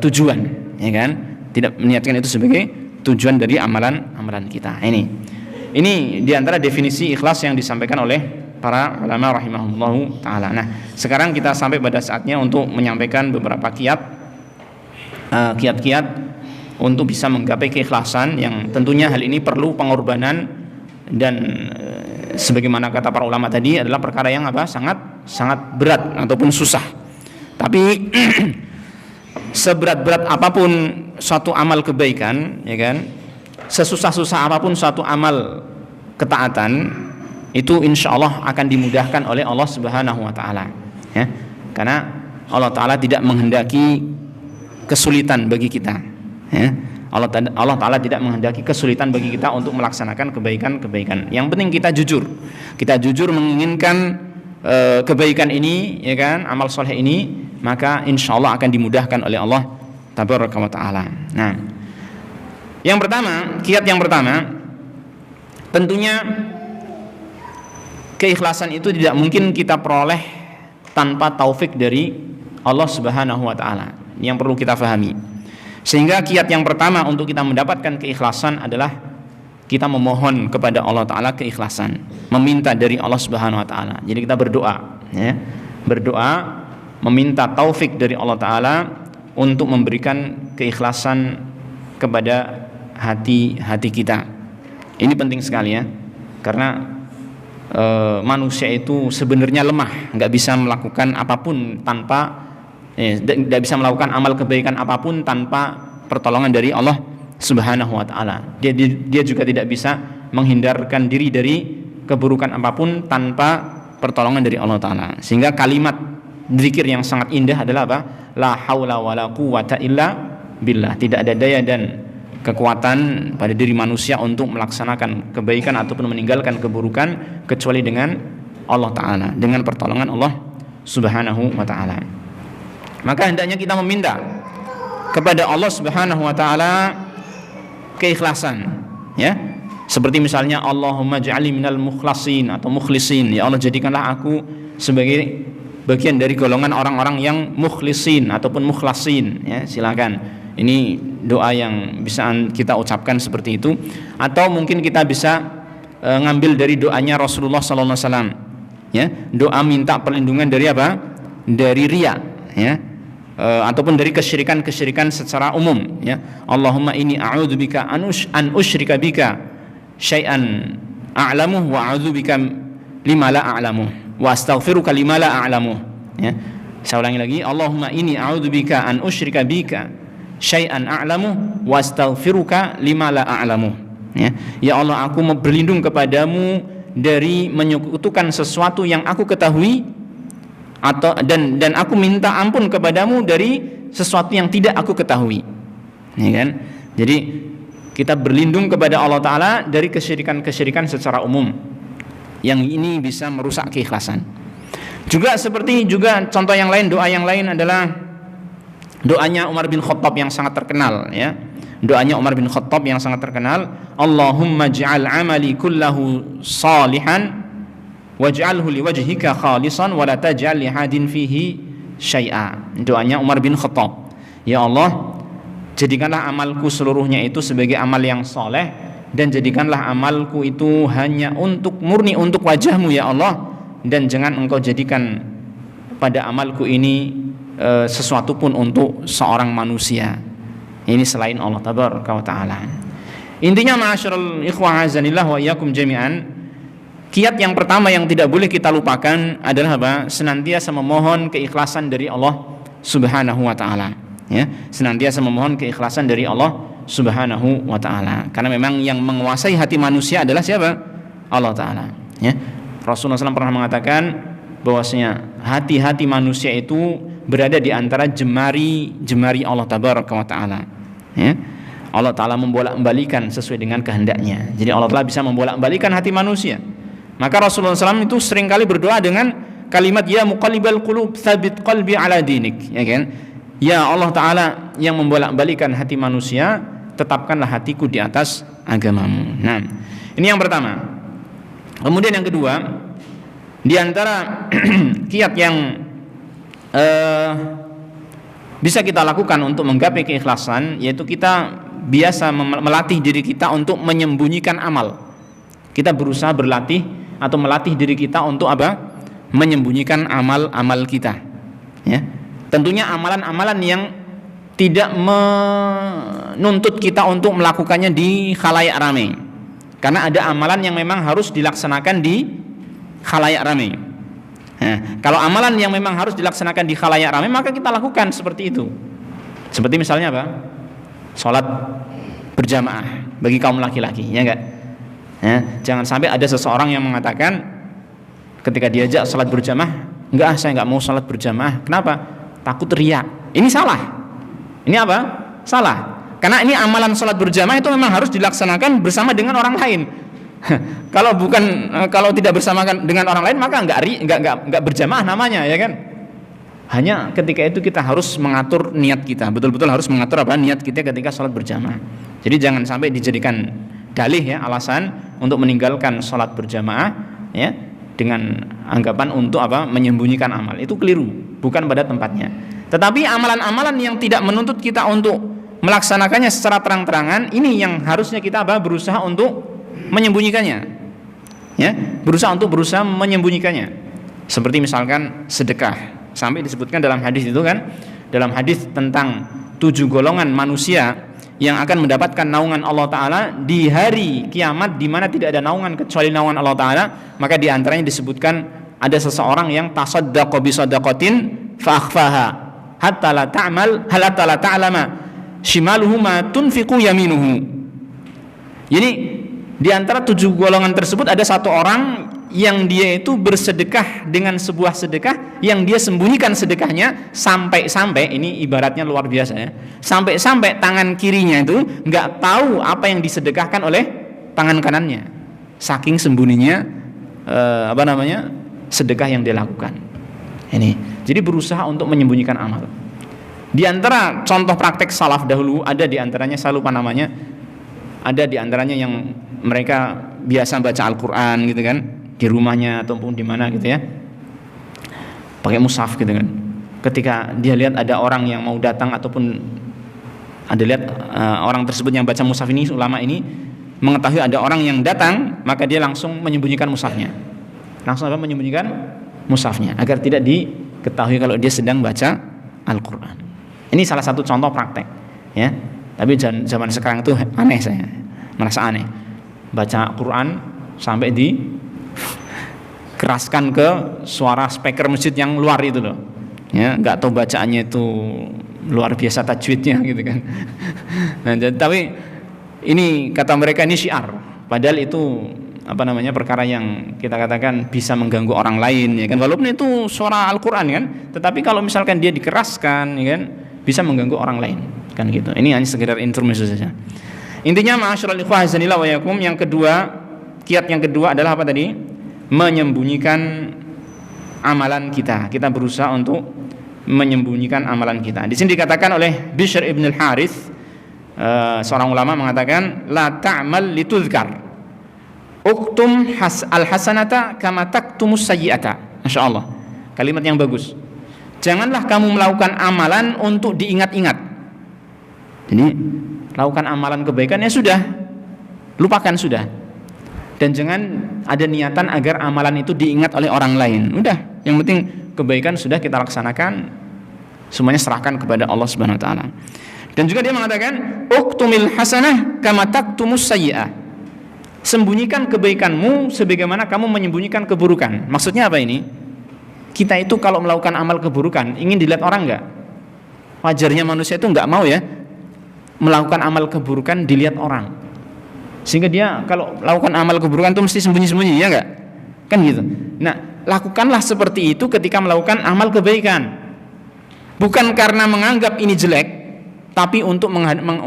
tujuan, ya kan? Tidak meniatkan itu sebagai tujuan dari amalan kita. Ini diantara definisi ikhlas yang disampaikan oleh para ulama rahimahullahu taala. Nah, sekarang kita sampai pada saatnya untuk menyampaikan beberapa kiat-kiat untuk bisa menggapai keikhlasan, yang tentunya hal ini perlu pengorbanan dan sebagaimana kata para ulama tadi adalah perkara yang sangat berat ataupun susah. Tapi seberat-berat apapun suatu amal kebaikan, ya kan, sesusah-susah apapun suatu amal ketaatan, itu insya Allah akan dimudahkan oleh Allah Subhanahu wa taala, ya. Karena Allah taala tidak menghendaki kesulitan bagi kita, ya. Allah taala tidak menghendaki kesulitan bagi kita untuk melaksanakan kebaikan-kebaikan. Yang penting kita jujur menginginkan kebaikan ini, ya kan, amal soleh ini, maka insya Allah akan dimudahkan oleh Allah tabaraka wa taala. Nah, kiat yang pertama, tentunya keikhlasan itu tidak mungkin kita peroleh tanpa taufik dari Allah Subhanahu wa taala. Yang perlu kita fahami. Sehingga kiat yang pertama untuk kita mendapatkan keikhlasan adalah kita memohon kepada Allah taala keikhlasan, meminta dari Allah Subhanahu wa taala. Jadi kita berdoa, ya. Berdoa meminta taufik dari Allah taala untuk memberikan keikhlasan kepada hati kita. Ini penting sekali, ya. Karena manusia itu sebenarnya lemah, nggak bisa melakukan apapun tidak bisa melakukan amal kebaikan apapun tanpa pertolongan dari Allah Subhanahu wa taala. Dia juga tidak bisa menghindarkan diri dari keburukan apapun tanpa pertolongan dari Allah taala. Sehingga kalimat zikir yang sangat indah adalah apa? La haula wala quwata illa billah. Tidak ada daya dan kekuatan pada diri manusia untuk melaksanakan kebaikan ataupun meninggalkan keburukan kecuali dengan Allah taala, dengan pertolongan Allah Subhanahu wa taala. Maka hendaknya kita meminta kepada Allah Subhanahu wa taala keikhlasan, ya. Seperti misalnya Allahumma ja'alni minal mukhlasin atau mukhlisin, ya Allah jadikanlah aku sebagai bagian dari golongan orang-orang yang mukhlisin ataupun mukhlasin, ya. Silakan. Ini doa yang bisa kita ucapkan seperti itu, atau mungkin kita bisa ngambil dari doanya Rasulullah sallallahu alaihi wasallam, ya. Doa minta perlindungan dari apa? Dari riya, ya. Ataupun dari kesyirikan secara umum, ya. Allahumma inni a'udzubika an usyrika bika syai'an a'lamuh wa a'udzubika lima la a'lamuh wa astaghfiruka lima la a'lamuh, ya. Saya ulangi lagi, Allahumma inni a'udzubika an usyrika bika syai'an a'lamu wa astaghfiruka lima la a'lamu, ya. Ya Allah, aku berlindung kepadamu dari menyekutukan sesuatu yang aku ketahui, dan aku minta ampun kepadamu dari sesuatu yang tidak aku ketahui, ya kan? Jadi kita berlindung kepada Allah taala dari kesyirikan secara umum yang ini bisa merusak keikhlasan. Juga contoh yang lain, doa yang lain adalah doanya Umar bin Khattab yang sangat terkenal, ya. Doanya Umar bin Khattab yang sangat terkenal, Allahumma ij'al 'amali kullahu salihan waj'alhu liwajhika khalisan wa la taj'al li hadin fihi syai'a. Doanya Umar bin Khattab, ya Allah, jadikanlah amalku seluruhnya itu sebagai amal yang soleh, dan jadikanlah amalku itu hanya murni untuk wajahmu, ya Allah, dan jangan engkau jadikan pada amalku ini sesuatu pun untuk seorang manusia ini selain Allah tabaraka wa taala. Intinya ma'asyiral ikhwah azanillah wa iyyakum jami'an, kiat yang pertama yang tidak boleh kita lupakan adalah apa? Senantiasa memohon keikhlasan dari Allah Subhanahu wa taala, ya. Senantiasa memohon keikhlasan dari Allah Subhanahu wa taala, karena memang yang menguasai hati manusia adalah siapa? Allah taala, ya. Rasulullah SAW pernah mengatakan bahwasanya hati-hati manusia itu berada di antara jemari Allah tabaraka wa taala, ya. Allah Ta'ala membolak-balikan sesuai dengan kehendaknya. Jadi Allah Ta'ala bisa membolak-balikan hati manusia. Maka Rasulullah SAW itu seringkali berdoa dengan kalimat ya muqallibal qulub tsabit qalbi ala dinik, ya kan? Ya Allah Ta'ala yang membolak-balikan hati manusia, tetapkanlah hatiku di atas agamamu. Nah, ini yang pertama. Kemudian yang kedua, di antara kiat yang bisa kita lakukan untuk menggapai keikhlasan, yaitu kita biasa melatih diri kita untuk menyembunyikan amal. Kita berusaha berlatih atau melatih diri kita untuk apa? Menyembunyikan amal-amal kita. Ya. Tentunya amalan-amalan yang tidak menuntut kita untuk melakukannya di khalayak ramai. Karena ada amalan yang memang harus dilaksanakan di khalayak ramai. Nah, kalau amalan yang memang harus dilaksanakan di khalayak ramai, maka kita lakukan seperti itu. Seperti misalnya apa? Sholat berjamaah bagi kaum laki-laki, ya enggak? Ya, jangan sampai ada seseorang yang mengatakan ketika diajak sholat berjamaah, enggak, saya enggak mau sholat berjamaah. Kenapa? Takut riya. Ini salah. Ini apa? Salah. Karena ini amalan sholat berjamaah itu memang harus dilaksanakan bersama dengan orang lain. Kalau tidak bersama dengan orang lain, maka enggak berjamaah namanya, ya kan? Hanya ketika itu kita harus mengatur niat kita, betul-betul harus mengatur apa niat kita ketika sholat berjamaah. Jadi jangan sampai dijadikan dalih, ya, alasan untuk meninggalkan sholat berjamaah, ya, dengan anggapan untuk apa? Menyembunyikan amal. Itu keliru, bukan pada tempatnya. Tetapi amalan-amalan yang tidak menuntut kita untuk melaksanakannya secara terang-terangan, ini yang harusnya kita apa? Berusaha untuk menyembunyikannya, ya, berusaha menyembunyikannya. Seperti misalkan sedekah. Sampai disebutkan dalam hadis itu kan, dalam hadis tentang 7 golongan manusia yang akan mendapatkan naungan Allah Ta'ala di hari kiamat, di mana tidak ada naungan kecuali naungan Allah Ta'ala. Maka di antaranya disebutkan ada seseorang yang tasaddaqa bi shadaqatin fa akhfaha hatta la ta'lama shimaluhu ma tunfiqu yaminuhu. Jadi di antara 7 golongan tersebut ada satu orang yang dia itu bersedekah dengan sebuah sedekah yang dia sembunyikan sedekahnya sampai ini ibaratnya luar biasa, ya, sampai tangan kirinya itu nggak tahu apa yang disedekahkan oleh tangan kanannya, saking sembunyinya sedekah yang dia lakukan. Ini jadi berusaha untuk menyembunyikan amal. Di antara contoh praktek salaf dahulu ada di antaranya, saya lupa namanya, ada di antaranya yang mereka biasa baca Al-Quran gitu kan, di rumahnya ataupun di mana gitu, ya, pakai mushaf gitu kan. Ketika dia lihat ada orang yang mau datang ataupun ada lihat orang tersebut yang baca mushaf ini, ulama ini mengetahui ada orang yang datang, maka dia langsung menyembunyikan mushafnya, menyembunyikan mushafnya agar tidak diketahui kalau dia sedang baca Al-Quran. Ini salah satu contoh praktek, ya. Tapi zaman sekarang itu aneh, saya merasa aneh, baca Quran sampai dikeraskan ke suara speaker masjid yang luar itu loh, ya, nggak tahu bacaannya itu luar biasa tajwidnya gitu kan. Nah, tapi ini kata mereka ini syiar, padahal itu perkara yang kita katakan bisa mengganggu orang lain, ya kan, walaupun itu suara Al-Quran kan, tetapi kalau misalkan dia dikeraskan, ya kan, bisa mengganggu orang lain kan gitu. Ini hanya sekedar intermezzo saja. Intinya ma'asyiral ikhwah azanillah wa yakum, yang kedua, kiat yang kedua adalah apa tadi? Menyembunyikan amalan kita. Kita berusaha untuk menyembunyikan amalan kita. Di sini dikatakan oleh Bishr ibn al-Harith, seorang ulama mengatakan la ta'mal lituzkar uktum al-hasanata kama taktumus sayyi'ata. Masyaallah, kalimat yang bagus. Janganlah kamu melakukan amalan untuk diingat-ingat. Jadi lakukan amalan kebaikan, ya sudah, lupakan sudah. Dan jangan ada niatan agar amalan itu diingat oleh orang lain. Udah, yang penting kebaikan sudah kita laksanakan, semuanya serahkan kepada Allah Subhanahu wa taala. Dan juga dia mengatakan uktumil hasanah kama taktumus sayyi'ah. Sembunyikan kebaikanmu sebagaimana kamu menyembunyikan keburukan. Maksudnya apa ini? Kita itu kalau melakukan amal keburukan ingin dilihat orang enggak? Wajarnya manusia itu enggak mau, ya, melakukan amal keburukan dilihat orang. Sehingga dia kalau melakukan amal keburukan itu mesti sembunyi-sembunyi, ya enggak? Kan gitu. Nah, lakukanlah seperti itu ketika melakukan amal kebaikan. Bukan karena menganggap ini jelek, tapi untuk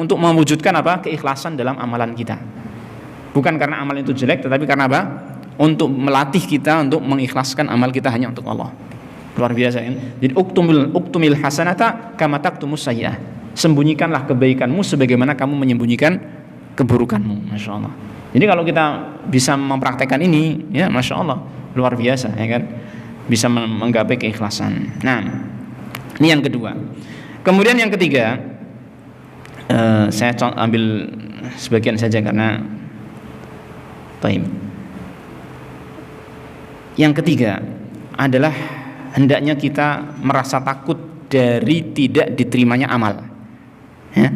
untuk mewujudkan apa? Keikhlasan dalam amalan kita. Bukan karena amal itu jelek, tetapi karena apa? Untuk melatih kita untuk mengikhlaskan amal kita hanya untuk Allah. Luar biasa kan? Jadi uktumil hasanata kama taktumus sayyi'ah. Sembunyikanlah kebaikanmu sebagaimana kamu menyembunyikan keburukanmu. Masya Allah. Jadi kalau kita bisa mempraktekkan ini, ya Masya Allah, luar biasa, ya kan? Bisa menggapai keikhlasan. Nah, ini yang kedua. Kemudian yang ketiga, saya ambil sebagian saja karena time. Yang ketiga adalah hendaknya kita merasa takut dari tidak diterimanya amal, ya?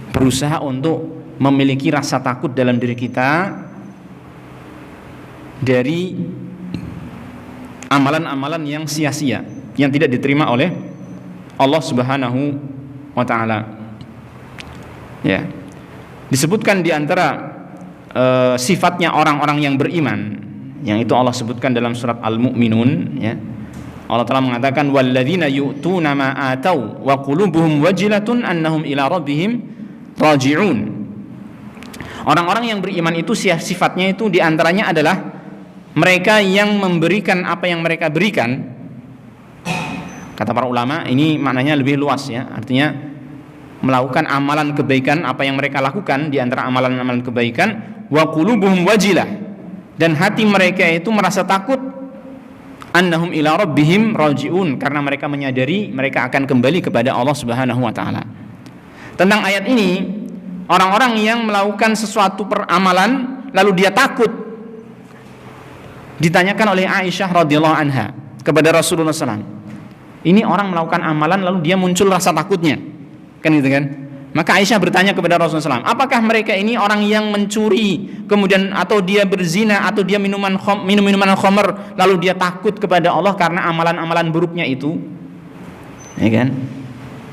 Berusaha untuk memiliki rasa takut dalam diri kita dari amalan-amalan yang sia-sia, yang tidak diterima oleh Allah Subhanahu wa taala. Ya. Disebutkan di antara sifatnya orang-orang yang beriman, yang itu Allah sebutkan dalam surat Al-Mu'minun, ya. Allah Ta'ala mengatakan walladzina yu'tuna ma atau wa qulubuhum wajilatun annahum ila rabbihim raji'un. Orang-orang yang beriman itu sifatnya itu diantaranya adalah mereka yang memberikan apa yang mereka berikan. Kata para ulama ini maknanya lebih luas, ya. Artinya melakukan amalan kebaikan, apa yang mereka lakukan di antara amalan-amalan kebaikan, wa qulubuhum wajilah, dan hati mereka itu merasa takut, annahum ila rabbihim raji'un, karena mereka menyadari mereka akan kembali kepada Allah Subhanahu wa taala. Tentang ayat ini, orang-orang yang melakukan sesuatu peramalan lalu dia takut, ditanyakan oleh Aisyah radhiyallahu anha kepada Rasulullah SAW. Ini orang melakukan amalan lalu dia muncul rasa takutnya, kan gitu kan? Maka Aisyah bertanya kepada Rasulullah SAW, apakah mereka ini orang yang mencuri, kemudian atau dia berzina, atau dia minum minuman khamr, lalu dia takut kepada Allah karena amalan-amalan buruknya itu, ya kan?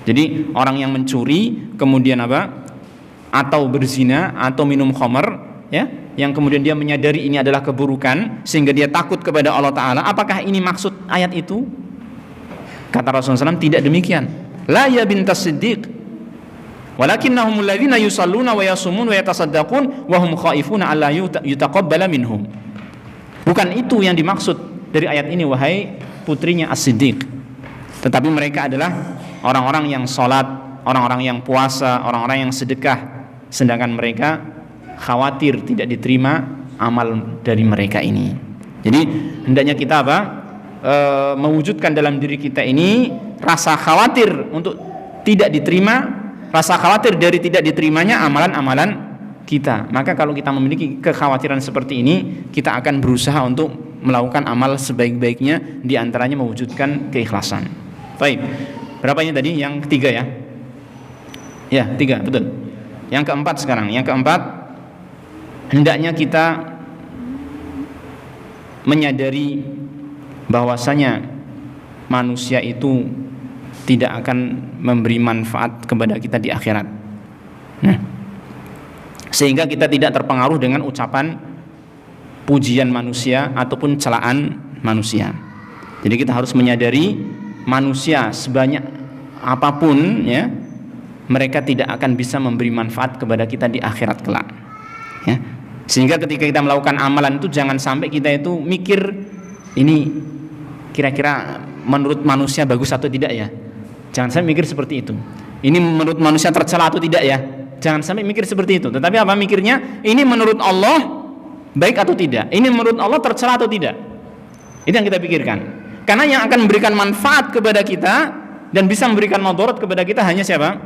Jadi orang yang mencuri, kemudian apa? Atau berzina, atau minum khamr, ya, yang kemudian dia menyadari ini adalah keburukan sehingga dia takut kepada Allah Ta'ala, apakah ini maksud ayat itu? Kata Rasulullah SAW, tidak demikian. La ya bintas siddiq, walakinnahum alladhina yusalluna wa yasumun wa yatasaddaqun wa hum khaifuna alla yutaqabbala minhum. Bukan itu yang dimaksud dari ayat ini, wahai putrinya As-Siddiq. Tetapi mereka adalah orang-orang yang salat, orang-orang yang puasa, orang-orang yang sedekah, sedangkan mereka khawatir tidak diterima amal dari mereka ini. Jadi hendaknya kita apa? Mewujudkan dalam diri kita ini rasa khawatir untuk tidak diterima, rasa khawatir dari tidak diterimanya amalan-amalan kita. Maka kalau kita memiliki kekhawatiran seperti ini, kita akan berusaha untuk melakukan amal sebaik-baiknya, di antaranya mewujudkan keikhlasan. Baik, berapa ini tadi? Yang ketiga, ya? Ya, 3, betul. Yang keempat sekarang. Yang keempat, hendaknya kita menyadari bahwasanya manusia itu tidak akan memberi manfaat kepada kita di akhirat. Nah, sehingga kita tidak terpengaruh dengan ucapan pujian manusia ataupun celaan manusia. Jadi kita harus menyadari manusia sebanyak apapun, ya, mereka tidak akan bisa memberi manfaat kepada kita di akhirat kelak, ya. Sehingga ketika kita melakukan amalan itu jangan sampai kita itu mikir ini kira-kira menurut manusia bagus atau tidak, ya. Jangan sampai mikir seperti itu. Ini menurut manusia tercela atau tidak, ya. Jangan sampai mikir seperti itu. Tetapi apa mikirnya? Ini menurut Allah baik atau tidak? Ini menurut Allah tercela atau tidak? Itu yang kita pikirkan. Karena yang akan memberikan manfaat kepada kita dan bisa memberikan madarat kepada kita hanya siapa?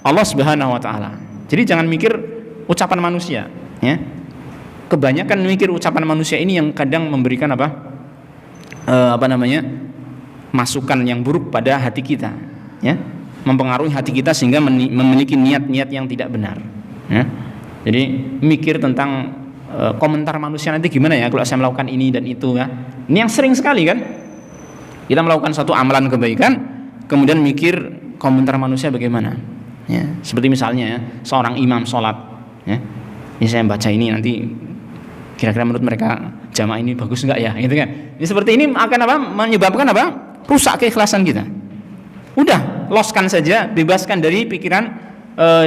Allah Subhanahu wa taala. Jadi jangan mikir ucapan manusia, ya. Kebanyakan mikir ucapan manusia ini yang kadang memberikan masukan yang buruk pada hati kita, ya, mempengaruhi hati kita sehingga memiliki niat-niat yang tidak benar, ya. Jadi mikir tentang komentar manusia nanti gimana ya kalau saya melakukan ini dan itu, ya. Ini yang sering sekali kan kita melakukan satu amalan kebaikan kemudian mikir komentar manusia bagaimana, ya. Seperti misalnya, ya, seorang imam sholat, ya, ini saya baca ini nanti kira-kira menurut mereka jamaah ini bagus enggak, ya, gitu kan. Ini seperti ini akan menyebabkan rusak keikhlasan kita. Udah, loskan saja, bebaskan dari pikiran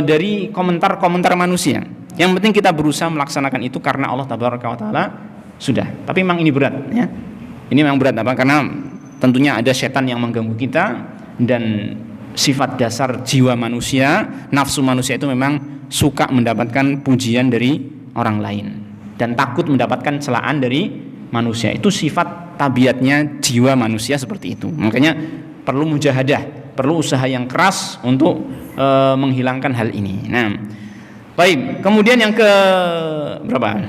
dari komentar-komentar manusia. Yang penting kita berusaha melaksanakan itu karena Allah Tabaraka wa Ta'ala sudah. Tapi memang ini berat ya. Ini memang berat apa? Karena tentunya ada setan yang mengganggu kita, dan sifat dasar jiwa manusia, nafsu manusia itu memang suka mendapatkan pujian dari orang lain dan takut mendapatkan celaan dari manusia. Itu sifat tabiatnya jiwa manusia seperti itu. Makanya perlu mujahadah, perlu usaha yang keras untuk menghilangkan hal ini. Nah, baik. Kemudian yang ke berapa?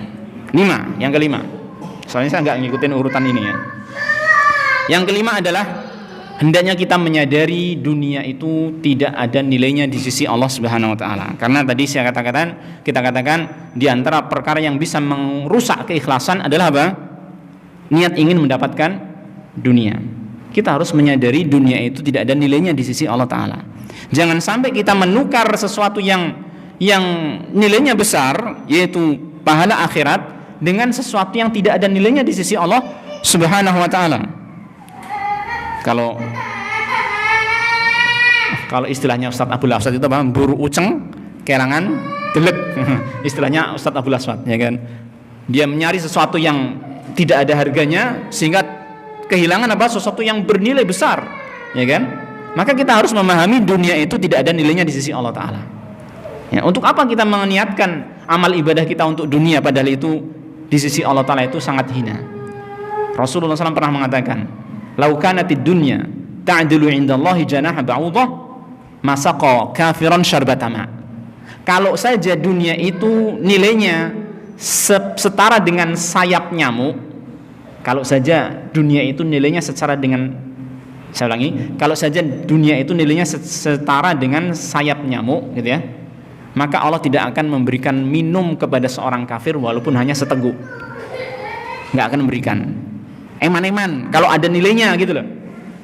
5. Yang kelima. Soalnya saya nggak ngikutin urutan ini ya. Yang kelima adalah hendaknya kita menyadari dunia itu tidak ada nilainya di sisi Allah Subhanahu wa taala. Karena tadi kita katakan di antara perkara yang bisa merusak keikhlasan adalah apa? Niat ingin mendapatkan dunia. Kita harus menyadari dunia itu tidak ada nilainya di sisi Allah taala. Jangan sampai kita menukar sesuatu yang nilainya besar, yaitu pahala akhirat, dengan sesuatu yang tidak ada nilainya di sisi Allah Subhanahu wa taala. Kalau istilahnya Ustadz Abdul Aswad itu apa? Buru uceng, kerangan delek. Istilahnya Ustadz Abdul Aswad, ya kan? Dia mencari sesuatu yang tidak ada harganya sehingga kehilangan apa? Sesuatu yang bernilai besar, ya kan? Maka kita harus memahami dunia itu tidak ada nilainya di sisi Allah Ta'ala. Ya, untuk apa kita meniatkan amal ibadah kita untuk dunia padahal itu di sisi Allah Ta'ala itu sangat hina? Rasulullah SAW pernah mengatakan, "Lau kanatid dunya ta'dilu 'indallahi janaha ba'udah, masaqa kafiran syarbatama." Kalau saja dunia itu nilainya setara dengan sayap nyamuk, kalau saja dunia itu nilainya saya ulangi, kalau saja dunia itu nilainya setara dengan sayap nyamuk, gitu ya, maka Allah tidak akan memberikan minum kepada seorang kafir walaupun hanya seteguk. Nggak akan memberikan. Eman-eman kalau ada nilainya gitu loh.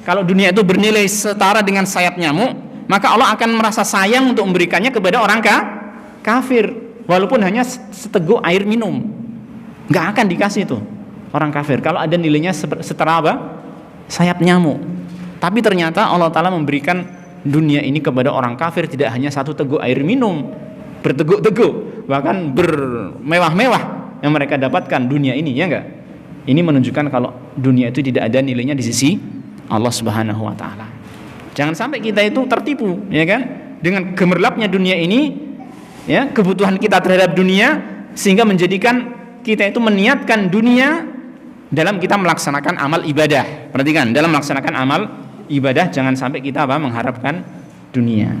Kalau dunia itu bernilai setara dengan sayap nyamuk, maka Allah akan merasa sayang untuk memberikannya kepada orang kafir walaupun hanya seteguk air minum. Nggak akan dikasih itu orang kafir kalau ada nilainya setara apa? Sayap nyamuk. Tapi ternyata Allah Ta'ala memberikan dunia ini kepada orang kafir tidak hanya satu teguk air minum, berteguk-teguk, bahkan bermewah-mewah yang mereka dapatkan dunia ini, ya enggak? Ini menunjukkan kalau dunia itu tidak ada nilainya di sisi Allah Subhanahu wa Ta'ala. Jangan sampai kita itu tertipu, ya kan? Dengan gemerlapnya dunia ini, ya, kebutuhan kita terhadap dunia sehingga menjadikan kita itu meniatkan dunia dalam kita melaksanakan amal ibadah. Perhatikan, dalam melaksanakan amal ibadah jangan sampai kita mengharapkan dunia,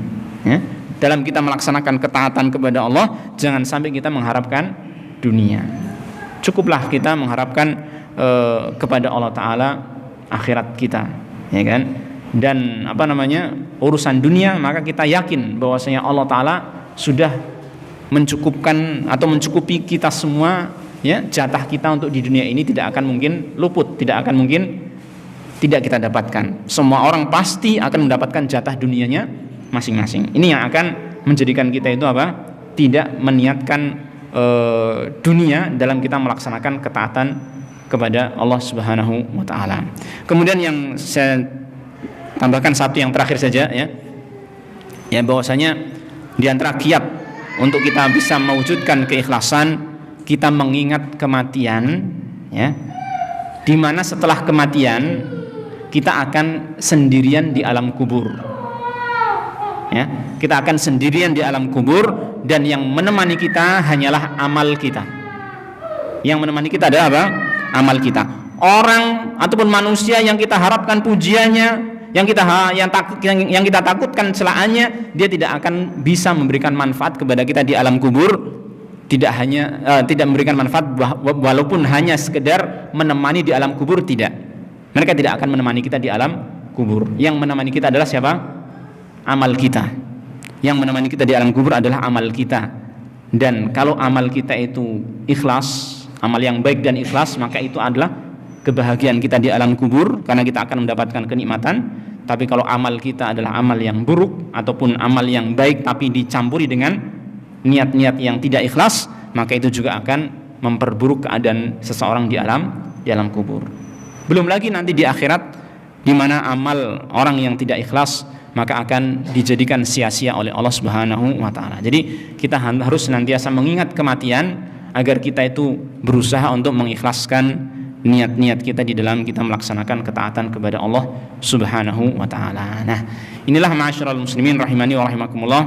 ya. Dalam kita melaksanakan ketaatan kepada Allah jangan sampai kita mengharapkan dunia. Cukuplah kita mengharapkan kepada Allah Ta'ala akhirat kita, ya kan? Dan urusan dunia, maka kita yakin bahwasanya Allah Ta'ala sudah mencukupkan atau mencukupi kita semua, ya. Jatah kita untuk di dunia ini tidak akan mungkin luput, tidak akan mungkin tidak kita dapatkan. Semua orang pasti akan mendapatkan jatah dunianya masing-masing. Ini yang akan menjadikan kita itu tidak meniatkan dunia dalam kita melaksanakan ketaatan kepada Allah Subhanahu wa Ta'ala. Kemudian yang saya tambahkan satu yang terakhir saja, ya. Ya, bahwasanya di antara kiat untuk kita bisa mewujudkan keikhlasan, kita mengingat kematian, ya. Di mana setelah kematian kita akan sendirian di alam kubur, ya. Kita akan sendirian di alam kubur dan yang menemani kita hanyalah amal kita. Yang menemani kita adalah apa? Amal kita. Orang ataupun manusia yang kita harapkan pujiannya, yang kita takutkan celaannya, dia tidak akan bisa memberikan manfaat kepada kita di alam kubur. Tidak memberikan manfaat walaupun hanya sekedar menemani di alam kubur, tidak. Mereka tidak akan menemani kita di alam kubur. Yang menemani kita adalah siapa? Amal kita. Yang menemani kita di alam kubur adalah amal kita. Dan kalau amal kita itu ikhlas, amal yang baik dan ikhlas, maka itu adalah kebahagiaan kita di alam kubur karena kita akan mendapatkan kenikmatan. Tapi kalau amal kita adalah amal yang buruk ataupun amal yang baik tapi dicampuri dengan niat-niat yang tidak ikhlas, maka itu juga akan memperburuk keadaan seseorang di alam kubur. Belum lagi nanti di akhirat, di mana amal orang yang tidak ikhlas maka akan dijadikan sia-sia oleh Allah Subhanahu wa taala. Jadi kita harus senantiasa mengingat kematian agar kita itu berusaha untuk mengikhlaskan niat-niat kita di dalam kita melaksanakan ketaatan kepada Allah Subhanahu wa taala. Nah, inilah ma'asyiral muslimin rahimani wa rahimakumullah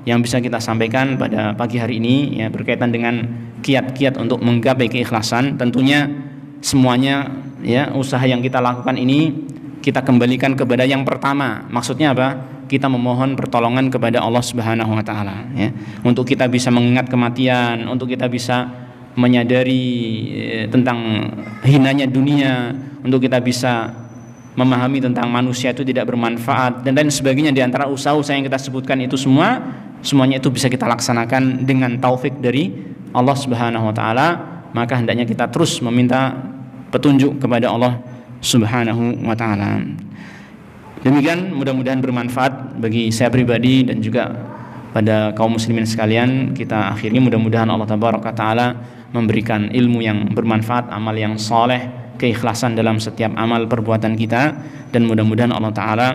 yang bisa kita sampaikan pada pagi hari ini, ya, berkaitan dengan kiat-kiat untuk menggapai keikhlasan. Tentunya semuanya, ya, usaha yang kita lakukan ini kita kembalikan kepada yang pertama. Maksudnya apa? Kita memohon pertolongan kepada Allah Subhanahu wa taala, ya, untuk kita bisa mengingat kematian, untuk kita bisa menyadari tentang hinanya dunia, untuk kita bisa memahami tentang manusia itu tidak bermanfaat dan lain sebagainya. Di antara usaha-usaha yang kita sebutkan itu semuanya itu bisa kita laksanakan dengan taufik dari Allah Subhanahu wa taala. Maka hendaknya kita terus meminta petunjuk kepada Allah Subhanahu wa taala. Demikian, mudah-mudahan bermanfaat bagi saya pribadi dan juga pada kaum muslimin sekalian. Kita akhiri, mudah-mudahan Allah tabaraka taala memberikan ilmu yang bermanfaat, amal yang soleh, keikhlasan dalam setiap amal perbuatan kita, dan mudah-mudahan Allah taala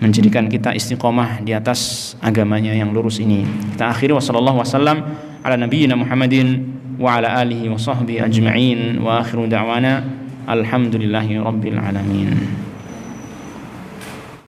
menjadikan kita istiqomah di atas agamanya yang lurus ini. Kita akhiri, wassallallahu wasallam ala nabiyyina Muhammadin wa ala alihi wa sahbihi ajma'in, wa akhiru da'wana alhamdulillahi rabbil alamin.